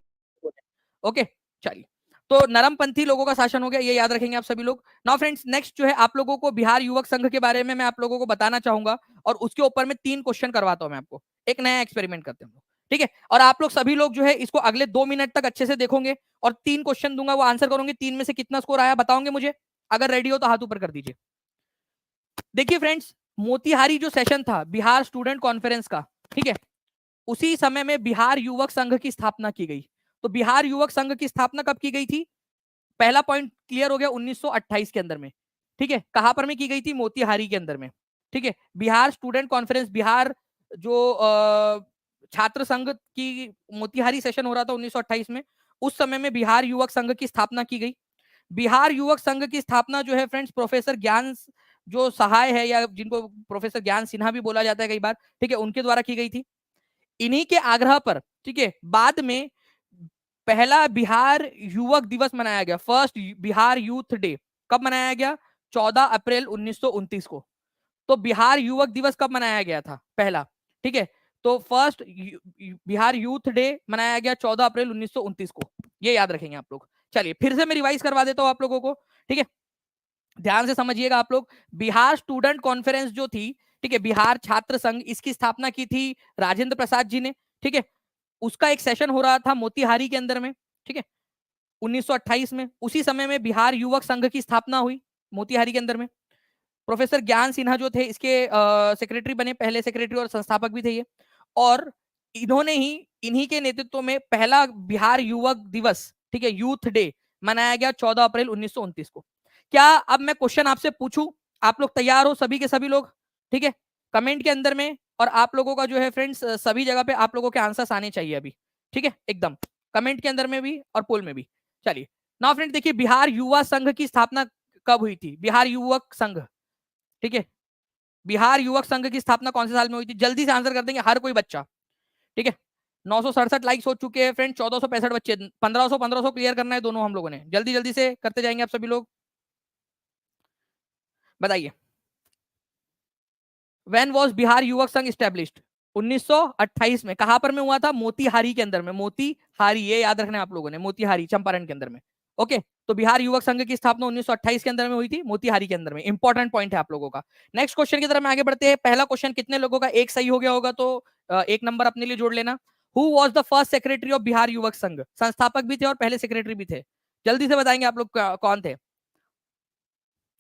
ओके। चलिए, तो नरमपंथी लोगों का शासन हो गया, ये याद रखेंगे आप सभी लोग। नाउ फ्रेंड्स, नेक्स्ट जो है आप लोगों को बिहार युवक संघ के बारे में मैं आप लोगों को बताना चाहूंगा, और उसके ऊपर में 3 क्वेश्चन करवाता हूं मैं आपको। एक नया एक्सपेरिमेंट करते हैं, ठीक है। और आप लोग सभी लोग जो है इसको अगले 2 मिनट तक अच्छे से देखोगे और 3 क्वेश्चन दूंगा, वो आंसर करोगे। 3 में से कितना स्कोर आया बताओगे मुझे। अगर रेडी हो तो हाथ ऊपर कर दीजिए। देखिए फ्रेंड्स, मोतिहारी जो सेशन था बिहार स्टूडेंट कॉन्फ्रेंस का, ठीक है, उसी समय में बिहार युवक संघ की स्थापना की गई। तो बिहार युवक संघ की स्थापना कब की गई थी? पहला पॉइंट क्लियर हो गया, 1928 के अंदर में। ठीक है, कहां पर में की गई थी? मोतिहारी के अंदर में। ठीक है, बिहार स्टूडेंट कॉन्फ्रेंस, बिहार जो छात्र संघ की मोतिहारी सेशन हो रहा था 1928 में, उस समय में बिहार युवक संघ की स्थापना की गई। बिहार युवक संघ की स्थापना जो है फ्रेंड्स, प्रोफेसर ज्ञान जो सहाय है, या जिनको प्रोफेसर ज्ञान सिन्हा भी बोला जाता है कई बार, ठीक है, उनके द्वारा की गई थी। इन्हीं के आग्रह पर, ठीक है, बाद में पहला बिहार युवक दिवस मनाया गया, फर्स्ट बिहार यूथ डे कब मनाया गया? 14 अप्रैल 1929 को। तो बिहार युवक दिवस कब मनाया गया था? पहला, ठीक है, तो फर्स्ट बिहार यूथ डे मनाया गया 14 अप्रैल 1929 को। ये याद रखेंगे आप लोग। चलिए फिर से मैं रिवाइज करवा देता हूं आप लोगों को, ठीक है, ध्यान से समझिएगा आप लोग। बिहार स्टूडेंट कॉन्फ्रेंस जो थी, ठीक है, बिहार छात्र संघ, इसकी स्थापना की थी राजेंद्र प्रसाद जी ने। ठीक है, उसका एक सेशन हो रहा था मोतिहारी के अंदर में, ठीक है, 1928 में। उसी समय में बिहार युवक संघ की स्थापना हुई मोतिहारी के अंदर में। प्रोफेसर ज्ञान सिन्हा जो थे इसके सेक्रेटरी बने, पहले सेक्रेटरी और संस्थापक भी थे ये। और इन्होंने ही, इन्हीं के नेतृत्व में पहला बिहार युवक दिवस, ठीक है, यूथ डे मनाया गया 14 अप्रैल 1929 को। क्या अब मैं क्वेश्चन आपसे पूछूं? आप लोग तैयार हो सभी के सभी लोग? ठीक है, कमेंट के अंदर में, और आप लोगों का जो है फ्रेंड्स सभी जगह पे आप लोगों के आंसर्स आने चाहिए अभी, ठीक है, एकदम कमेंट के अंदर में भी और पोल में भी। चलिए नाउ फ्रेंड, देखिए बिहार युवा संघ की स्थापना कब हुई थी? बिहार युवक संघ, ठीक है, बिहार युवक संघ की स्थापना कौन से साल में हुई थी? जल्दी से आंसर कर देंगे हर कोई बच्चा, ठीक है। 967 लाइक्स हो चुके हैं फ्रेंड, 1465 बच्चे, 1500 क्लियर करना है दोनों हम लोगों ने। जल्दी जल्दी से करते जाएंगे आप सभी लोग, बताइए। व्हेन वाज बिहार युवक संघ स्टैब्लिश्ड? 1928 में। कहां पर में हुआ था? मोतिहारी के अंदर में। मोतिहारी, ये याद रखना है आप लोगों ने, मोतिहारी चंपारण के अंदर में। ओके, तो बिहार युवक संघ की स्थापना 1928 के अंदर में हुई थी, मोतिहारी के अंदर में। इंपॉर्टेंट पॉइंट है आप लोगों का। नेक्स्ट क्वेश्चन की तरफ में आगे बढ़ते हैं। पहला क्वेश्चन कितने लोगों का एक सही हो गया होगा, तो एक नंबर अपने लिए जोड़ लेना। Who was the first secretary of Bihar युवक संघ? संस्थापक भी थे और पहले सेक्रेटरी भी थे। जल्दी से बताएंगे आप लोग कौन थे।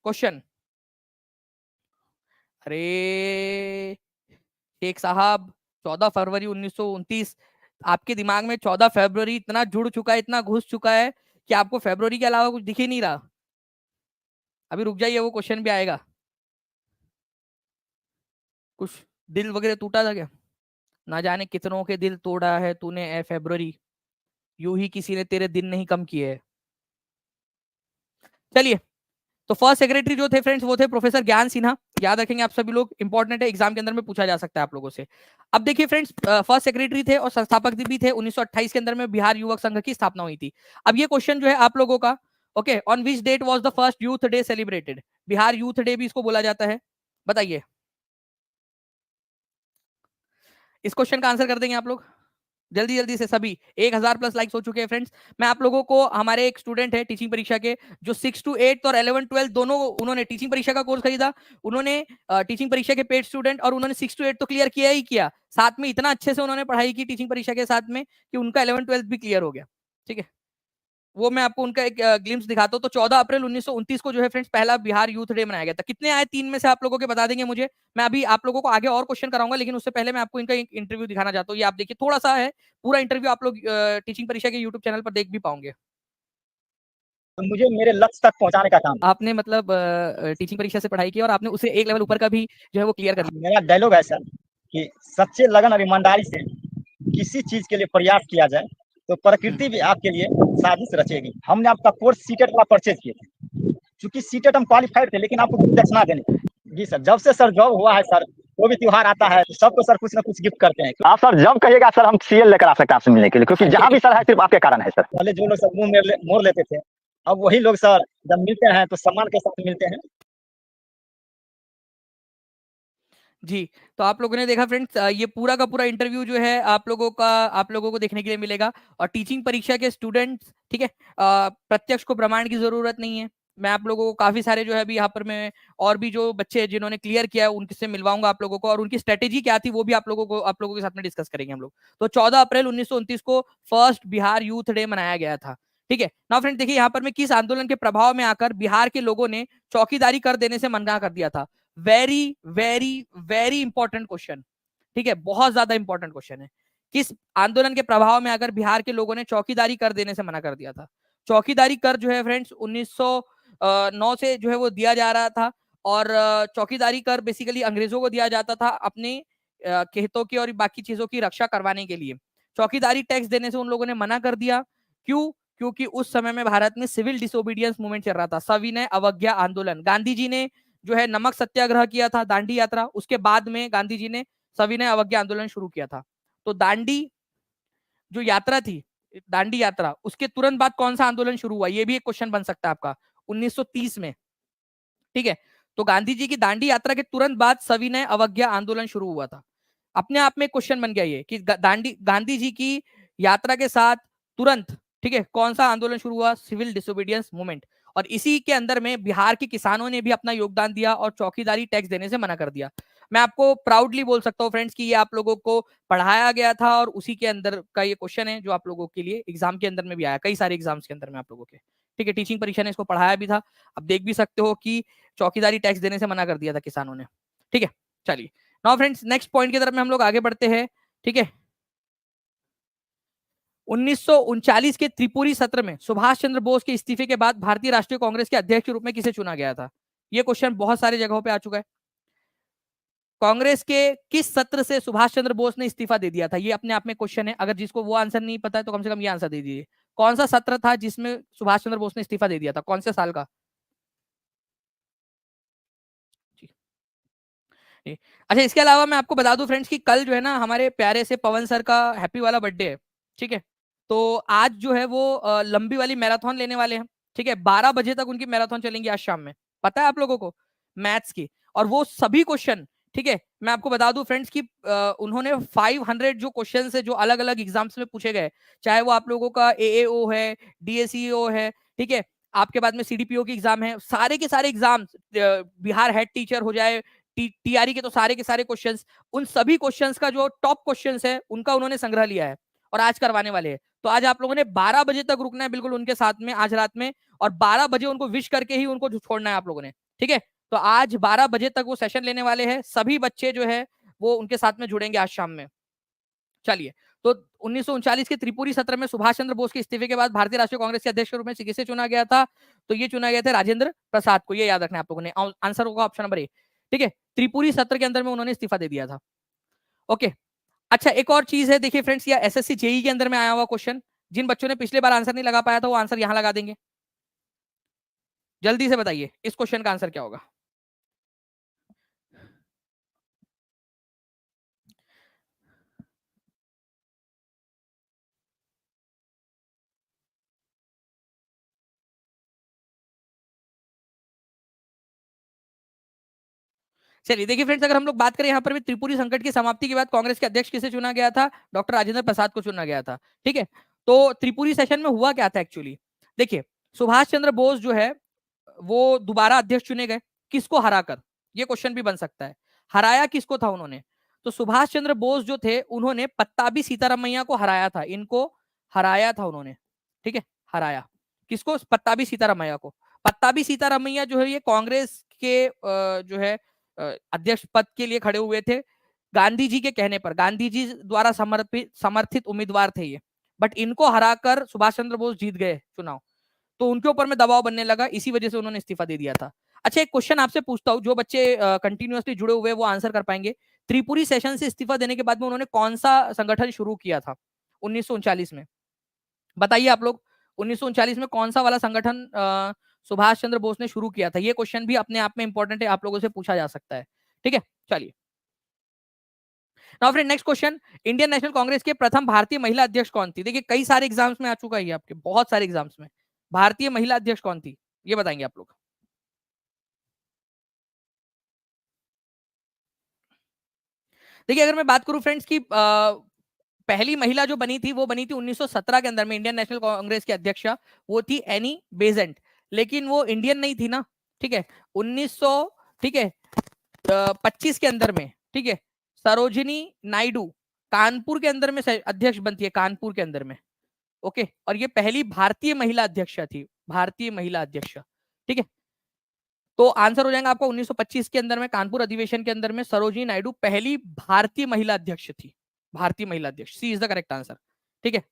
क्वेश्चन, अरे शेख साहब, 14 फरवरी 1929। आपके दिमाग में 14 फरवरी इतना जुड़ चुका है, इतना घुस चुका है कि आपको फरवरी के अलावा कुछ दिख ही नहीं रहा। अभी रुक जाइए, वो क्वेश्चन भी आएगा। कुछ दिल वगैरह टूटा था क्या? ना जाने कितनों के दिल तोड़ा है तूने ए फरवरी, यूं ही किसी ने तेरे दिन नहीं कम किए है। चलिए, तो फर्स्ट सेक्रेटरी जो थे फ्रेंड्स वो थे प्रोफेसर ज्ञान सिन्हा। याद रखेंगे आप सभी लोग, इंपॉर्टेंट है, एग्जाम के अंदर में पूछा जा सकता है आप लोगों से। अब देखिए फ्रेंड्स, फर्स्ट सेक्रेटरी थे और संस्थापक भी थे। 1928 के अंदर में बिहार युवक संघ की स्थापना हुई थी। अब ये क्वेश्चन जो है आप लोगों का, okay, on which date was the first youth day celebrated? Bihar youth day भी इसको बोला जाता है, बताइए। इस क्वेश्चन का आंसर कर देंगे आप लोग जल्दी जल्दी से सभी। 1000 प्लस लाइक्स हो चुके हैं फ्रेंड्स। मैं आप लोगों को, हमारे एक स्टूडेंट है टीचिंग परीक्षा के, जो 6 to 8 और 11 12 दोनों, उन्होंने टीचिंग परीक्षा का कोर्स खरीदा। उन्होंने टीचिंग परीक्षा के पेड स्टूडेंट, और उन्होंने 6 to 8 तो क्लियर किया ही किया, साथ में इतना अच्छे से उन्होंने पढ़ाई की टीचिंग परीक्षा के साथ में कि उनका 11 12 भी क्लियर हो गया। ठीक है, वो मैं आपको उनका एक ग्लिम्स दिखाता हूँ। तो 14 अप्रैल 1929 को जो है फ्रेंड्स पहला बिहार यूथ डे मनाया गया था। कितने आए 3 में से आप लोगों के बता देंगे मुझे। मैं अभी आप लोगों को आगे और क्वेश्चन कराऊंगा, लेकिन उससे पहले मैं आपको इनका एक इंटरव्यू दिखाना चाहता हूँ। ये आप देखिए, थोड़ा सा है, पूरा इंटरव्यू आप लोग टीचिंग परीक्षा के यूट्यूब चैनल पर देख भी पाओगे। तो मुझे मेरे लक्ष्य तक पहुंचाने का काम है। आपने मतलब टीचिंग परीक्षा से पढ़ाई की और आपने उसे एक लेवल ऊपर का भी जो है वो क्लियर कर लिया। मेरा डायलॉग है सर कि सच्चे लगन और ईमानदारी से किसी चीज के लिए प्रयास किया जाए तो प्रकृति भी आपके लिए साजिश रचेगी। हमने आपका कोर्स सीटेट वाला परचेज किए थे, चूंकि सीटेट हम क्वालिफाइड थे, लेकिन आपको कुछ दक्षिणा देनी थी। जी सर, जब से सर जॉब हुआ है सर, कोई भी त्योहार आता है तो सबको सर कुछ ना कुछ गिफ्ट करते हैं। आप सर जब कहिएगा सर हम सीएल लेकर आ सकते हैं आपसे मिलने के लिए, क्योंकि जहाँ भी सर है सिर्फ आपके कारण है सर। पहले जो लोग सर मुंह मोड़ लेते थे, अब वही लोग सर जब मिलते हैं तो सम्मान के साथ मिलते हैं। जी, तो आप लोगों ने देखा फ्रेंड्स, ये पूरा का पूरा इंटरव्यू जो है आप लोगों को देखने के लिए मिलेगा। और टीचिंग परीक्षा के स्टूडेंट्स, ठीक है, प्रत्यक्ष को प्रमाण की जरूरत नहीं है, मैं आप लोगों को काफी सारे जो है अभी यहाँ पर मैं और भी जो बच्चे जिन्होंने क्लियर किया है उनसे मिलवाऊंगा आप लोगों को, और उनकी स्ट्रेटेजी क्या थी वो भी आप लोगों के साथ में डिस्कस करेंगे हम लोग। तो 14 अप्रैल 1929 को फर्स्ट बिहार यूथ डे मनाया गया था। ठीक है ना फ्रेंड, देखिए यहाँ पर मैं किस आंदोलन के प्रभाव में आकर बिहार के लोगों ने चौकीदारी कर देने से मना कर दिया था। Very very very important question. ठीक है, बहुत ज्यादा इंपॉर्टेंट क्वेश्चन है। किस आंदोलन के प्रभाव में अगर बिहार के लोगों ने चौकीदारी कर देने से मना कर दिया था? चौकीदारी कर जो है फ्रेंड्स 1909 से जो है वो दिया जा रहा था, और चौकीदारी कर बेसिकली अंग्रेजों को दिया जाता था अपने खेतों की और बाकी चीजों की रक्षा करवाने के लिए। चौकीदारी टैक्स देने से उन लोगों ने मना कर दिया। क्यों? क्योंकि उस समय में भारत में सिविल डिसोबीडियंस मूवमेंट चल रहा था, सविनय अवज्ञा आंदोलन। गांधी जी ने जो है नमक सत्याग्रह किया था, दांडी यात्रा, उसके बाद में गांधी जी ने सविनय अवज्ञा आंदोलन शुरू किया था। तो दांडी जो यात्रा थी, दांडी यात्रा, उसके तुरंत बाद कौन सा आंदोलन शुरू हुआ? ये भी एक क्वेश्चन बन सकता है आपका, 1930 में। ठीक है, तो गांधी जी की दांडी यात्रा के तुरंत बाद सविनय अवज्ञा आंदोलन शुरू हुआ था। अपने आप में क्वेश्चन बन गया ये कि गांधी जी की यात्रा के साथ तुरंत, ठीक है, कौन सा आंदोलन शुरू हुआ? Civil disobedience movement. और इसी के अंदर में बिहार के किसानों ने भी अपना योगदान दिया और चौकीदारी टैक्स देने से मना कर दिया। मैं आपको प्राउडली बोल सकता हूँ फ्रेंड्स कि ये आप लोगों को पढ़ाया गया था, और उसी के अंदर का ये क्वेश्चन है जो आप लोगों के लिए एग्जाम के अंदर में भी आया, कई सारे एग्जाम्स के अंदर में आप लोगों के। ठीक है, टीचिंग परीक्षा ने इसको पढ़ाया भी था। अब देख भी सकते हो कि चौकीदारी टैक्स देने से मना कर दिया था किसानों ने। ठीक है, चलिए नाउ फ्रेंड्स नेक्स्ट पॉइंट की तरफ में हम लोग आगे बढ़ते हैं। ठीक है, 1939 के त्रिपुरी सत्र में सुभाष चंद्र बोस के इस्तीफे के बाद भारतीय राष्ट्रीय कांग्रेस के अध्यक्ष के रूप में किसे चुना गया था? यह क्वेश्चन बहुत सारी जगहों पे आ चुका है। कांग्रेस के किस सत्र से सुभाष चंद्र बोस ने इस्तीफा दे दिया था? ये अपने आप में क्वेश्चन है। अगर जिसको वो आंसर नहीं पता है तो कम से कम ये आंसर दे दीजिए। कौन सा सत्र था जिसमें सुभाष चंद्र बोस ने इस्तीफा दे दिया था? कौन से साल का? अच्छा, इसके अलावा मैं आपको बता दूं फ्रेंड्स कि कल जो है ना हमारे प्यारे से पवन सर का हैप्पी वाला बर्थडे है। ठीक है, तो आज जो है वो लंबी वाली मैराथन लेने वाले हैं। ठीक है, 12 बजे तक उनकी मैराथन चलेंगी आज शाम में, पता है आप लोगों को, मैथ्स की। और वो सभी क्वेश्चन, ठीक है, मैं आपको बता दूं फ्रेंड्स कि उन्होंने 500 जो क्वेश्चन है जो अलग अलग एग्जाम्स में पूछे गए, चाहे वो आप लोगों का एएओ है, डीएसईओ है, ठीक है, आपके बाद में सीडीपीओ की एग्जाम है, सारे के सारे एग्जाम, बिहार हेड टीचर हो जाए, टीआरई के, तो सारे के सारे क्वेश्चंस, उन सभी क्वेश्चंस का जो टॉप क्वेश्चंस है उनका उन्होंने संग्रह लिया है और आज करवाने वाले हैं। तो आज आप लोगों ने 12 बजे तक रुकना है बिल्कुल उनके साथ में आज रात में, और 12 बजे उनको विश करके ही उनको छोड़ना है आप लोगों ने। ठीक है, तो आज 12 बजे तक वो सेशन लेने वाले हैं, सभी बच्चे जो है वो उनके साथ में जुड़ेंगे आज शाम में। चलिए, तो 1939 के त्रिपुरी सत्र में सुभाष चंद्र बोस के इस्तीफे के बाद भारतीय राष्ट्रीय कांग्रेस के अध्यक्ष के रूप में किसे चुना गया था? तो ये चुना गया था राजेंद्र प्रसाद को। ये याद रखना है आप लोगों ने। आंसर होगा ऑप्शन नंबर ए। ठीक है, त्रिपुरी सत्र के अंदर में उन्होंने इस्तीफा दे दिया था। ओके, अच्छा एक और चीज है, देखिए फ्रेंड्स, या एसएससी जेई के अंदर में आया हुआ क्वेश्चन, जिन बच्चों ने पिछले बार आंसर नहीं लगा पाया था वो आंसर यहां लगा देंगे। जल्दी से बताइए इस क्वेश्चन का आंसर क्या होगा? चलिए देखिए फ्रेंड्स, अगर हम लोग बात करें यहाँ पर भी त्रिपुरी संकट की समाप्ति के बाद कांग्रेस के अध्यक्ष किसे चुना गया था? डॉक्टर राजेंद्र प्रसाद को चुना गया था। ठीक है, तो त्रिपुरी सेशन में हुआ क्या था एक्चुअली? देखिए, सुभाष चंद्र बोस जो है वो दोबारा अध्यक्ष चुने गए, किसको हराकर? ये क्वेश्चन भी बन सकता है। हराया किसको था उन्होंने? तो सुभाष चंद्र बोस जो थे उन्होंने पत्ताबी सीतारामैया को हराया था, इनको हराया था उन्होंने। ठीक है, हराया किसको? पत्ताबी सीतारामैया को। पत्ताबी सीतारामैया जो है ये कांग्रेस के जो है अध्यक्ष पद के लिए खड़े हुए थे, गांधी जी के कहने पर, गांधी जी द्वारा समर्थित उम्मीदवार थे ये, बट इनको हराकर सुभाष चंद्र बोस जीत गए चुनाव, तो उनके ऊपर में दबाव बनने लगा, इसी वजह से उन्होंने इस्तीफा दे दिया था। अच्छा, एक क्वेश्चन आपसे पूछता हूं, जो बच्चे कंटिन्यूअसली जुड़े हुए वो आंसर कर पाएंगे। त्रिपुरी सेशन से इस्तीफा देने के बाद में उन्होंने कौन सा संगठन शुरू किया था 1939 में? बताइए आप लोग, 1939 में कौन सा वाला संगठन सुभाष चंद्र बोस ने शुरू किया था? ये क्वेश्चन भी अपने आप में इंपॉर्टेंट है, आप लोगों से पूछा जा सकता है। ठीक है, चलिए now friend next question, Indian national Congress के प्रथम भारतीय महिला अध्यक्ष कौन थी? देखिए कई सारे एग्जाम्स में आ चुका है आपके, बहुत सारे एग्जाम्स में। भारतीय महिला अध्यक्ष कौन थी ये बताएंगे आप लोग। देखिए अगर मैं बात करूं फ्रेंड्स की पहली महिला जो बनी थी वो बनी थी 1917 के अंदर में, इंडियन नेशनल कांग्रेस की अध्यक्षा वो थी एनी बेजेंट। लेकिन वो इंडियन नहीं थी ना, ठीक है। 1900, ठीक है, 25 के अंदर में, ठीक है, सरोजिनी नायडू कानपुर के अंदर में अध्यक्ष बनती है, कानपुर के अंदर में। ओके, और ये पहली भारतीय महिला अध्यक्ष थी, भारतीय महिला अध्यक्ष, ठीक है। तो आंसर हो जाएगा आपका 1925 के अंदर में कानपुर अधिवेशन के अंदर में सरोजिनी नायडू पहली भारतीय महिला अध्यक्ष थी, भारतीय महिला अध्यक्ष, सी इज द करेक्ट आंसर, ठीक है।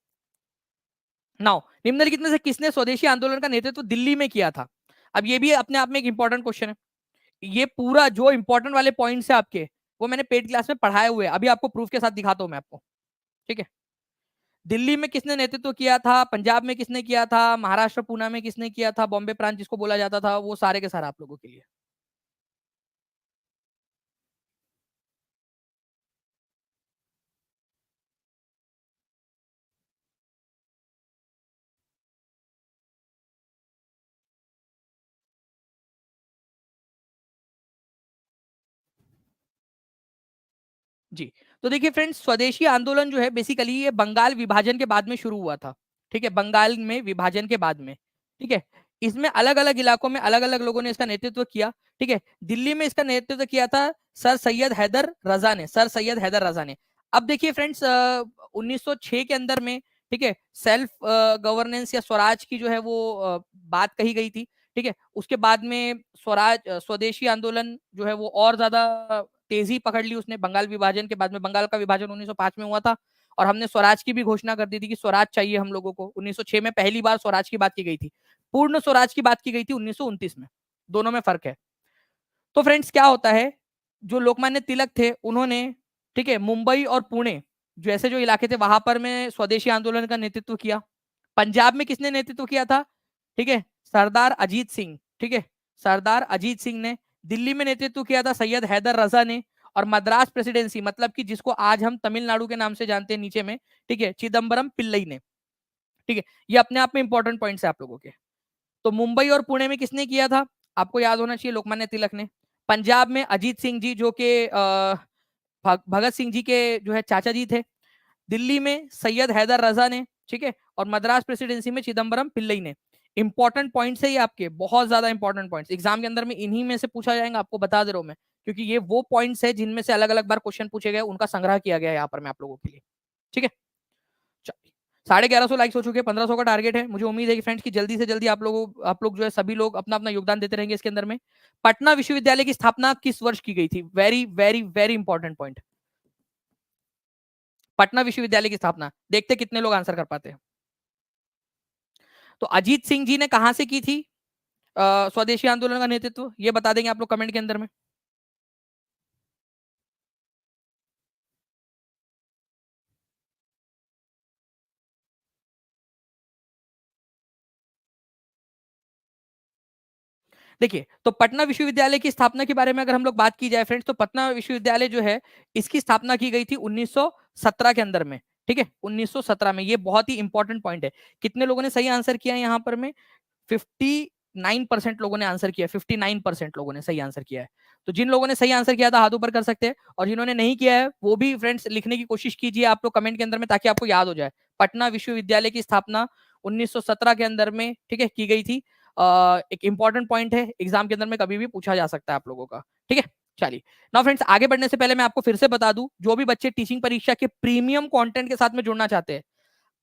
नाउ निम्नलिखित में से किसने स्वदेशी आंदोलन का नेतृत्व दिल्ली में किया था? अब ये भी अपने आप में एक इंपॉर्टेंट क्वेश्चन है। ये पूरा जो इंपॉर्टेंट वाले पॉइंट्स है आपके, वो मैंने पेड क्लास में पढ़ाए हुए, अभी आपको प्रूफ के साथ दिखाता हूं मैं आपको, ठीक है। दिल्ली में किसने नेतृत्व किया था, पंजाब में किसने किया था, महाराष्ट्र पूना में किसने किया था, बॉम्बे प्रांत जिसको बोला जाता था, वो सारे के सारे आप लोगों के लिए। जी, तो देखिए फ्रेंड्स, स्वदेशी आंदोलन जो है बेसिकली ये बंगाल विभाजन के बाद में शुरू हुआ था, ठीक है, बंगाल में विभाजन के बाद में, ठीक है। इसमें अलग अलग इलाकों में अलग अलग लोगों ने इसका नेतृत्व किया, ठीक है। दिल्ली में इसका नेतृत्व किया था सर सैयद हैदर रजा ने, सर सैयद हैदर रजा ने। अब देखिए फ्रेंड्स, 1906 के अंदर में, ठीक है, सेल्फ गवर्नेंस या स्वराज की जो है वो बात कही गई थी, ठीक है। उसके बाद में स्वराज स्वदेशी आंदोलन जो है वो और ज्यादा तेजी पकड़ ली उसने, बंगाल विभाजन के बाद में। बंगाल का विभाजन 1905 में हुआ था, और हमने स्वराज की भी घोषणा कर दी थी कि स्वराज चाहिए हम लोगों को। 1906 में पहली बार स्वराज की बात की गई थी, पूर्ण स्वराज की बात की गई थी 1929 में, दोनों में फर्क है। तो फ्रेंड्स क्या होता है, जो लोकमान्य तिलक थे उन्होंने, ठीक है, मुंबई और पुणे जैसे जो इलाके थे वहां पर में स्वदेशी आंदोलन का नेतृत्व किया। पंजाब में किसने नेतृत्व किया था, ठीक है, सरदार अजीत सिंह, ठीक है, सरदार अजीत सिंह ने। दिल्ली में नेतृत्व किया था सैयद हैदर रजा ने। और मद्रास प्रेसिडेंसी, मतलब कि जिसको आज हम तमिलनाडु के नाम से जानते हैं नीचे में, ठीक है, चिदम्बरम पिल्लई ने, ठीक है। ये अपने आप में इंपॉर्टेंट पॉइंट्स है आप लोगों के। तो मुंबई और पुणे में किसने किया था, आपको याद होना चाहिए, लोकमान्य तिलक ने। पंजाब में अजीत सिंह जी, जो कि भगत सिंह जी के जो है चाचा जी थे। दिल्ली में सैयद हैदर रजा ने, ठीक है, और मद्रास प्रेसिडेंसी में चिदम्बरम पिल्लई ने। इंपॉर्टेंट पॉइंट्स है ये आपके, बहुत ज्यादा इंपॉर्टेंट पॉइंट्स, एग्जाम के अंदर में इन्हीं में से पूछा जाएगा, आपको बता दे रहा हूं मैं, क्योंकि ये वो पॉइंट्स है जिनमें से अलग अलग बार क्वेश्चन पूछे गए, उनका संग्रह किया गया है यहाँ पर मैं आप लोगों के लिए, ठीक है। 1150 लाइक्स हो चुके हैं, 1500 का टारगेट है। मुझे उम्मीद है कि फ्रेंड्स की जल्दी से जल्दी आप लोग जो है सभी लोग अपना अपना योगदान देते रहेंगे इसके अंदर में। पटना विश्वविद्यालय की स्थापना किस वर्ष की गई थी, very very very important point. Patna विश्वविद्यालय की स्थापना, देखते कितने लोग आंसर कर पाते हैं। तो अजीत सिंह जी ने कहां से की थी स्वदेशी आंदोलन का नेतृत्व, ये बता देंगे आप लोग कमेंट के अंदर में। देखिए, तो पटना विश्वविद्यालय की स्थापना के बारे में अगर हम लोग बात की जाए फ्रेंड्स, तो पटना विश्वविद्यालय जो है इसकी स्थापना की गई थी 1917 के अंदर में, ठीक है, 1917 में। ये बहुत ही इंपॉर्टेंट पॉइंट है। कितने लोगों ने सही आंसर किया है यहाँ पर में, 59% लोगों ने आंसर किया, 59% लोगों ने सही आंसर किया है। तो जिन लोगों ने सही आंसर किया था हाथ ऊपर कर सकते हैं, और जिन्होंने नहीं किया है वो भी फ्रेंड्स लिखने की कोशिश कीजिए आप लोग कमेंट के अंदर में, ताकि आपको याद हो जाए। पटना विश्वविद्यालय की स्थापना 1917 के अंदर में, ठीक है, की गई थी। एक इंपॉर्टेंट पॉइंट है, एग्जाम के अंदर में कभी भी पूछा जा सकता है आप लोगों का, ठीक है। चलिए नाउ फ्रेंड्स, आगे बढ़ने से पहले मैं आपको फिर से बता दूं, जो भी बच्चे टीचिंग परीक्षा के प्रीमियम कंटेंट के साथ में जुड़ना चाहते हैं,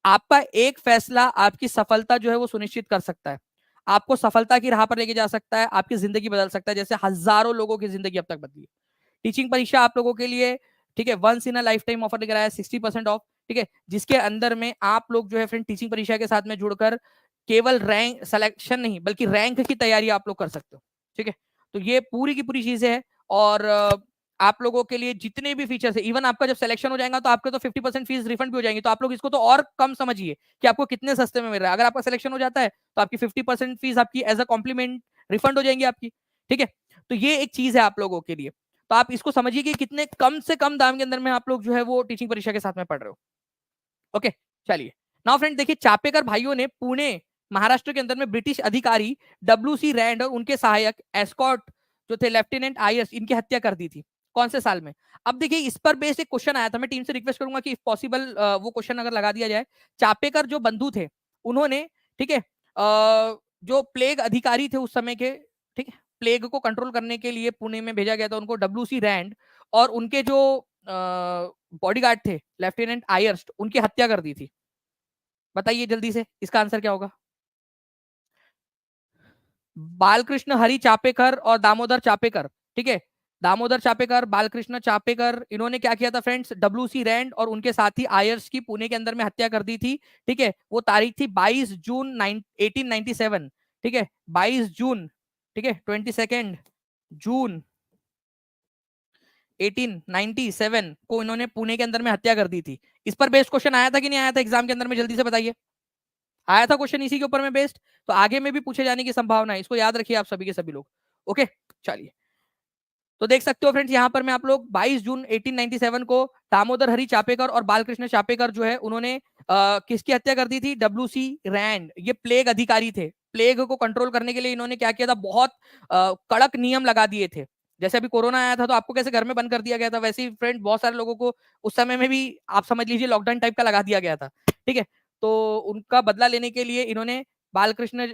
आपका एक फैसला आपकी सफलता जो है वो सुनिश्चित कर सकता है, आपको सफलता की राह पर लेके जा सकता है, आपकी जिंदगी बदल सकता है, जैसे हजारों लोगों की जिंदगी अब तक बदली। टीचिंग परीक्षा आप लोगों के लिए, ठीक है, once in a life time offer लेकर आया 60% ऑफ, ठीक है, जिसके अंदर में आप लोग जो है फ्रेंड टीचिंग परीक्षा के साथ में जुड़कर केवल रैंक सिलेक्शन नहीं बल्कि रैंक की तैयारी आप लोग कर सकते हो, ठीक है। तो ये पूरी की पूरी चीजें हैं। और आप लोगों के लिए जितने भी फीचर्स है, इवन आपका जब सिलेक्शन हो जाएगा तो आपके तो 50% फीस रिफंड भी हो जाएंगी, तो आप लोग इसको तो और कम समझिए कि आपको कितने सस्ते में मिल रहा है। अगर आपका सिलेक्शन हो जाता है तो आपकी 50% फीस आपकी एज अ कॉम्प्लीमेंट रिफंड हो जाएंगी आपकी, ठीक है। तो ये एक चीज है आप लोगों के लिए, तो आप इसको समझिए कि कितने कम से कम दाम के अंदर में आप लोग जो है वो टीचिंग परीक्षा के साथ में पढ़ रहे हो। ओके, चलिए नाउ फ्रेंड, देखिए चापेकर भाइयों ने पुणे महाराष्ट्र के अंदर में ब्रिटिश अधिकारी WC रैंड और उनके सहायक एस्कॉट जो थे लेफ्टिनेंट आयर्स, इनकी हत्या कर दी थी। कौन से साल में? अब देखिए इस पर बेस एक क्वेश्चन आया था, मैं टीम से रिक्वेस्ट करूंगा कि इफ पॉसिबल वो क्वेश्चन अगर लगा दिया जाए। चापेकर जो बंधु थे उन्होंने, ठीक है, जो प्लेग अधिकारी थे उस समय के, ठीक है, प्लेग को कंट्रोल करने के लिए पुणे में भेजा गया था उनको, WC रैंड, और उनके जो बॉडीगार्ड थे लेफ्टिनेंट आयर्स्ट, उनकी हत्या कर दी थी। बताइए जल्दी से इसका आंसर क्या होगा। बालकृष्ण हरि चापेकर और दामोदर चापेकर, ठीक है, दामोदर चापेकर, बालकृष्ण चापेकर, इन्होंने क्या किया था फ्रेंड्स, WC रैंड और उनके साथी आयर्स की पुणे के अंदर में हत्या कर दी थी। ठीक है, वो तारीख थी 22 जून 1897, ठीक है, 22 जून, ठीक है, 22 जून 1897 को इन्होंने पुणे के अंदर में हत्या कर दी थी। इस पर बेस्ड क्वेश्चन आया था कि नहीं आया था एग्जाम के अंदर में, जल्दी से बताइए। आया था क्वेश्चन इसी के ऊपर में बेस्ड, तो आगे में भी पूछे जाने की संभावना है, इसको याद रखिए आप सभी के सभी लोग। ओके, चलिए, तो देख सकते हो फ्रेंड्स यहाँ पर मैं आप लोग 22 जून 1897 को दामोदर हरि चापेकर और बालकृष्ण चापेकर जो है उन्होंने किसकी हत्या कर दी थी, WC रैंड, ये प्लेग अधिकारी थे। प्लेग को कंट्रोल करने के लिए इन्होंने क्या किया था, बहुत कड़क नियम लगा दिए थे। जैसे अभी कोरोना आया था तो आपको कैसे घर में बंद कर दिया गया था, वैसे ही फ्रेंड बहुत सारे लोगों को उस समय में भी आप समझ लीजिए लॉकडाउन टाइप का लगा दिया गया था। ठीक है, तो उनका बदला लेने के लिए इन्होंने बालकृष्ण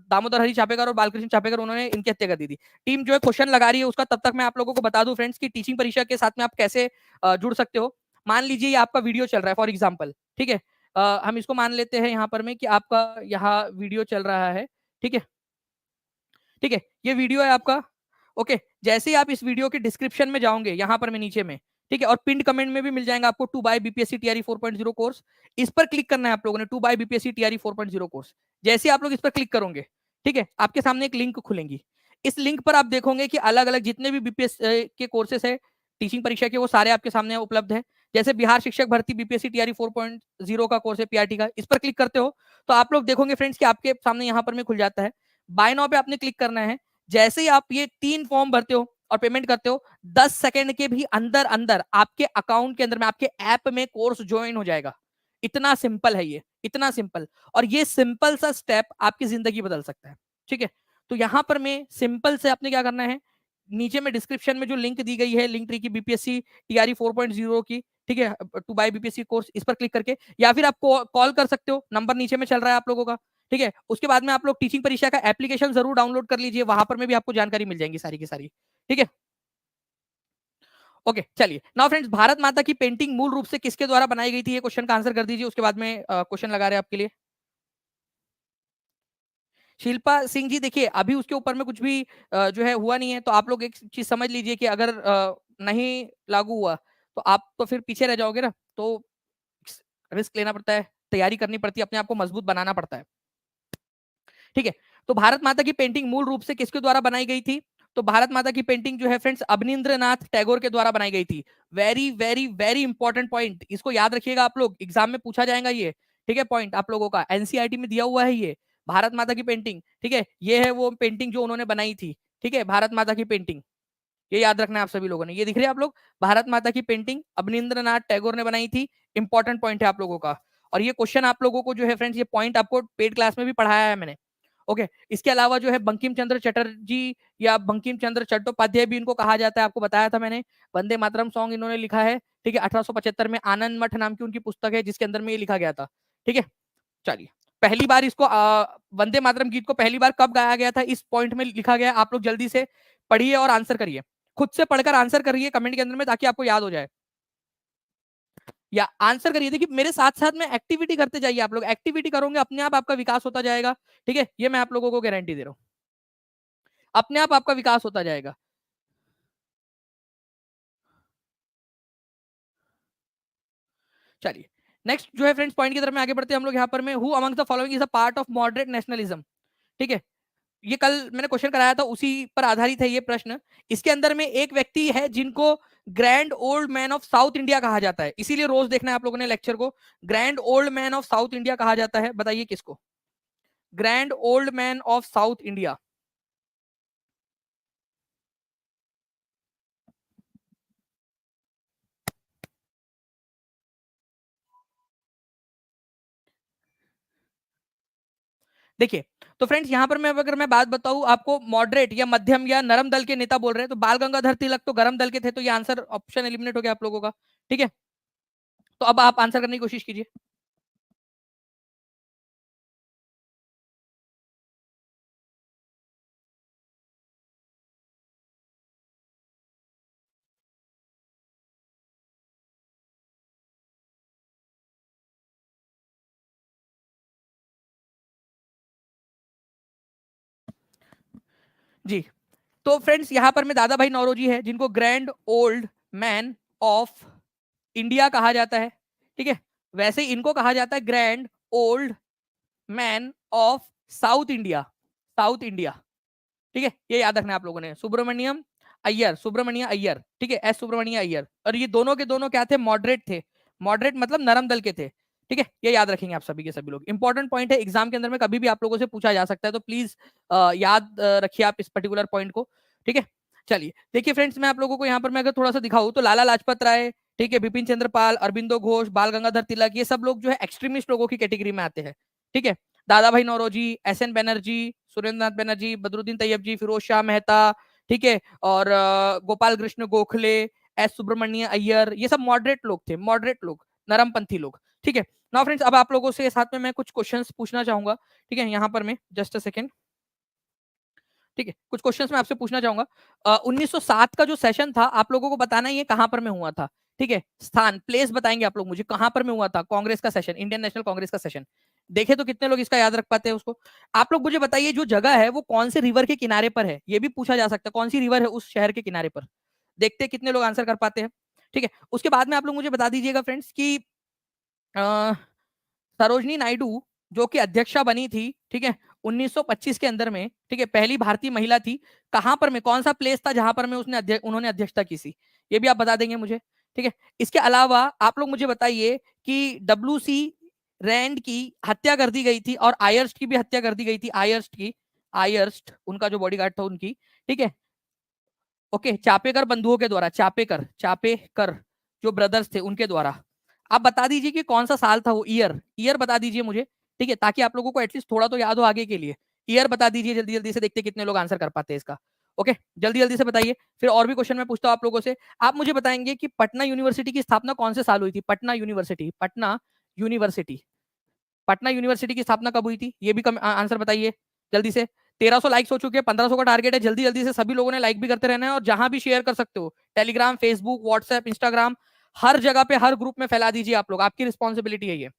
दामोदर हरि चापेकर और बालकृष्ण चापेकर, उन्होंने इनकी हत्या कर दी थी। टीम जो है क्वेश्चन लगा रही है उसका, तब तक मैं आप लोगों को बता दूं फ्रेंड्स कि टीचिंग परीक्षा के साथ में आप कैसे जुड़ सकते हो। मान लीजिए ये आपका वीडियो चल रहा है फॉर एग्जाम्पल, ठीक है, हम इसको मान लेते हैं यहाँ पर में कि आपका यहाँ वीडियो चल रहा है। ठीक है, ठीक है, ये वीडियो है आपका। ओके, जैसे ही आप इस वीडियो के डिस्क्रिप्शन में जाओगे यहाँ पर मैं नीचे में, ठीक है, और पिन कमेंट में भी मिल जाएगा आपको 2 बाय बीपीएससी टीआरई 4.0 कोर्स, इस पर क्लिक करना है आप लोगों ने, 2 बाय बीपीएससी टीआरई 4.0 कोर्स। जैसे आप लोग इस पर क्लिक करोगे, ठीक है, आपके सामने एक लिंक खुलेंगी। इस लिंक पर आप देखोगे कि अलग अलग जितने भी बीपीएस के कोर्सेस है टीचिंग परीक्षा के, वो सारे आपके सामने उपलब्ध है। जैसे बिहार शिक्षक भर्ती बीपीएससी टीआरई 4.0 का कोर्स है पीआरटी का, इस पर क्लिक करते हो तो आप लोग देखोगे फ्रेंड्स कि आपके सामने यहाँ पर में खुल जाता है। बाय नाउ पे आपने क्लिक करना है। जैसे ही आप ये 3 फॉर्म भरते हो और पेमेंट करते हो, 10 सेकंड के भी अंदर अंदर आपके अकाउंट के अंदर में, आपके ऐप में कोर्स ज्वाइन हो जाएगा। इतना सिंपल है ये, इतना सिंपल, और ये सिंपल सा स्टेप आपकी जिंदगी बदल सकता है। ठीक है, तो यहां पर में सिंपल से आपने क्या करना है, नीचे में डिस्क्रिप्शन में जो लिंक दी गई है, लिंक ट्री की बीपीएससी टीआरई 4.0 की, ठीक है, 2 बाय बीपीएससी कोर्स, इस पर क्लिक करके, या फिर आप कॉल कर सकते हो, नंबर नीचे में चल रहा है आप लोगों का। ठीक है, उसके बाद में आप लोग टीचिंग परीक्षा का एप्लीकेशन जरूर डाउनलोड कर लीजिए, वहां पर में भी आपको जानकारी मिल जाएगी सारी की सारी। ठीक है, ओके, चलिए नाउ फ्रेंड्स, भारत माता की पेंटिंग मूल रूप से किसके द्वारा बनाई गई थी, ये क्वेश्चन का आंसर कर दीजिए, उसके बाद में क्वेश्चन लगा रहे हैं आपके लिए। शिल्पा सिंह जी, देखिए अभी उसके ऊपर में कुछ भी जो है हुआ नहीं है, तो आप लोग एक चीज समझ लीजिए कि अगर नहीं लागू हुआ तो आप तो फिर पीछे रह जाओगे ना, तो रिस्क लेना पड़ता है, तैयारी करनी पड़ती है, अपने आप को मजबूत बनाना पड़ता है। ठीक है, तो भारत माता की पेंटिंग मूल रूप से किसके द्वारा बनाई गई थी, तो भारत माता की पेंटिंग जो है फ्रेंड्स अवनींद्रनाथ टैगोर के द्वारा बनाई गई थी। Very very very important point, इसको याद रखिएगा आप लोग, एग्जाम में पूछा जाएगा ये। ठीक है, पॉइंट आप लोगों का एनसीईआरटी में दिया हुआ है ये, भारत माता की पेंटिंग। ठीक है, ये है वो पेंटिंग जो उन्होंने बनाई थी। ठीक है, भारत माता की पेंटिंग, ये याद रखना है आप सभी लोगों ने, ये दिख रहे हैं आप लोग, भारत माता की पेंटिंग अवनींद्रनाथ टैगोर ने बनाई थी। इंपॉर्टेंट पॉइंट है आप लोगों का, और ये क्वेश्चन आप लोगों को जो है फ्रेंड्स, ये पॉइंट आपको पेड क्लास में भी पढ़ाया है मैंने। ओके, इसके अलावा जो है बंकिम चंद्र चटर्जी या बंकिम चंद्र चट्टोपाध्याय भी इनको कहा जाता है, आपको बताया था मैंने। वंदे मातरम सॉन्ग इन्होंने लिखा है। ठीक है, 1875 में आनंद मठ नाम की उनकी पुस्तक है जिसके अंदर में ये लिखा गया था। ठीक है, चलिए, पहली बार इसको वंदे मातरम गीत को पहली बार कब गाया गया था, इस पॉइंट में लिखा गया, आप लोग जल्दी से पढ़िए और आंसर करिए, खुद से पढ़कर आंसर करिए कमेंट के अंदर में, ताकि आपको याद हो जाए, या आंसर करिए। देखिए मेरे साथ साथ में एक्टिविटी करते जाइए, आप लोग एक्टिविटी करोगे अपने आप आपका विकास होता जाएगा। ठीक है, ये मैं आप लोगों को गारंटी दे रहा हूं, अपने आप आपका विकास होता जाएगा। चलिए, नेक्स्ट जो है फ्रेंड्स पॉइंट की तरफ में आगे बढ़ते हैं हम लोग, यहाँ पर में who among the following is a part of moderate nationalism. ठीक है, ये कल मैंने क्वेश्चन कराया था, उसी पर आधारित है ये प्रश्न। इसके अंदर में एक व्यक्ति है जिनको grand old man of south India कहा जाता है, इसीलिए रोज देखना है आप लोगों ने लेक्चर को। Grand old man of south India कहा जाता है, बताइए किसको, grand old man of south India. देखिए, तो फ्रेंड्स यहाँ पर मैं अगर मैं बात बताऊं आपको, मॉडरेट या मध्यम या नरम दल के नेता बोल रहे हैं, तो बाल गंगाधर तिलक तो गरम दल के थे, तो ये आंसर ऑप्शन एलिमिनेट हो गया आप लोगों का। ठीक है, तो अब आप आंसर करने की कोशिश कीजिए। जी। तो फ्रेंड्स यहाँ पर में दादा भाई नौरोजी है, जिनको grand old man of India कहा जाता है, ठीक है। वैसे ही इनको कहा जाता है grand old man of south India, south India, ठीक है। ये याद रखना है आप लोगों ने। सुब्रमण्यम अय्यर, सुब्रमण्य अय्यर, ठीक है, एस सुब्रमण्य अय्यर। और ये दोनों के दोनों क्या थे? मॉडरेट थे। मॉडरेट मतलब नरम दल के थे, ठीक है। ये याद रखेंगे आप सभी के सभी लोग। इंपॉर्टेंट पॉइंट है, एग्जाम के अंदर में कभी भी आप लोगों से पूछा जा सकता है, तो प्लीज याद रखिए आप इस पर्टिकुलर पॉइंट को, ठीक है। चलिए देखिए फ्रेंड्स, मैं आप लोगों को यहाँ पर मैं अगर थोड़ा सा दिखाऊं तो लाला लाजपत राय, ठीक है, बिपिन चंद्र पाल, अरबिंदो घोष, बाल गंगाधर तिलक, ये सब लोग जो है एक्सट्रीमिस्ट लोगों की कैटेगरी में आते हैं, ठीक है। दादा भाई नौरोजी, एस एन बैनर्जी, सुरेंद्र नाथ बैनर्जी, बदरुद्दीन तैयब जी, फिरोज शाह मेहता, ठीक है, और गोपाल कृष्ण गोखले, एस सुब्रमण्य अय्यर, ये सब मॉडरेट लोग थे, मॉडरेट लोग, नरमपंथी लोग, ठीक है। नाउ फ्रेंड्स, अब आप लोगों से साथ में मैं कुछ क्वेश्चंस पूछना चाहूंगा, ठीक है। यहाँ पर मैं जस्ट अ सेकेंड, ठीक है, कुछ क्वेश्चंस मैं आपसे पूछना चाहूंगा। 1907 का जो सेशन था, आप लोगों को बताना ही है कहां पर में हुआ था, ठीक है। स्थान, प्लेस बताएंगे आप लोग मुझे, कहां पर में हुआ था कांग्रेस का सेशन, इंडियन नेशनल कांग्रेस का सेशन। देखे तो कितने लोग इसका याद रख पाते हैं उसको। आप लोग मुझे बताइए, जो जगह है वो कौन से रिवर के किनारे पर है, ये भी पूछा जा सकता है, कौन सी रिवर है उस शहर के किनारे पर। देखते हैं कितने लोग आंसर कर पाते हैं, ठीक है। उसके बाद में आप लोग मुझे बता दीजिएगा फ्रेंड्स कि सरोजनी नायडू जो कि अध्यक्षा बनी थी, ठीक है, 1925 के अंदर में, ठीक है, पहली भारतीय महिला थी। कहां पर में, कौन सा प्लेस था जहां पर में उन्होंने अध्यक्षता की थी, ये भी आप बता देंगे मुझे, ठीक है। इसके अलावा आप लोग मुझे बताइए कि डब्ल्यूसी रैंड की हत्या कर दी गई थी और आयर्स्ट की भी हत्या कर दी गई थी, आयर्स्ट की, आयर्स्ट उनका जो बॉडीगार्ड था उनकी, ठीक है, ओके, चापेकर बंधुओं के द्वारा, चापेकर, चापेकर जो ब्रदर्स थे उनके द्वारा। आप बता दीजिए कि कौन सा साल था वो, ईयर, ईयर बता दीजिए मुझे, ठीक है, ताकि आप लोगों को एटलीस्ट थोड़ा तो याद हो आगे के लिए। ईयर बता दीजिए जल्दी जल्दी से, देखते कितने लोग आंसर कर पाते हैं इसका। ओके, जल्दी जल्दी से बताइए, फिर और भी क्वेश्चन मैं पूछता हूं आप लोगों से। आप मुझे बताएंगे कि पटना यूनिवर्सिटी की स्थापना कौन से साल हुई थी? Patna university, Patna university, Patna university की स्थापना कब हुई थी? ये भी आंसर बताइए जल्दी से। 1300 लाइक्स हो चुके हैं, 1500 का टारगेट है, जल्दी जल्दी से सभी लोगों ने लाइक भी करते रहना है, और जहां भी शेयर कर सकते हो, टेलीग्राम, फेसबुक, व्हाट्सएप, इंस्टाग्राम, हर जगह पे, हर ग्रुप में फैला दीजिए आप लोग, आपकी रिस्पॉन्सिबिलिटी है ये,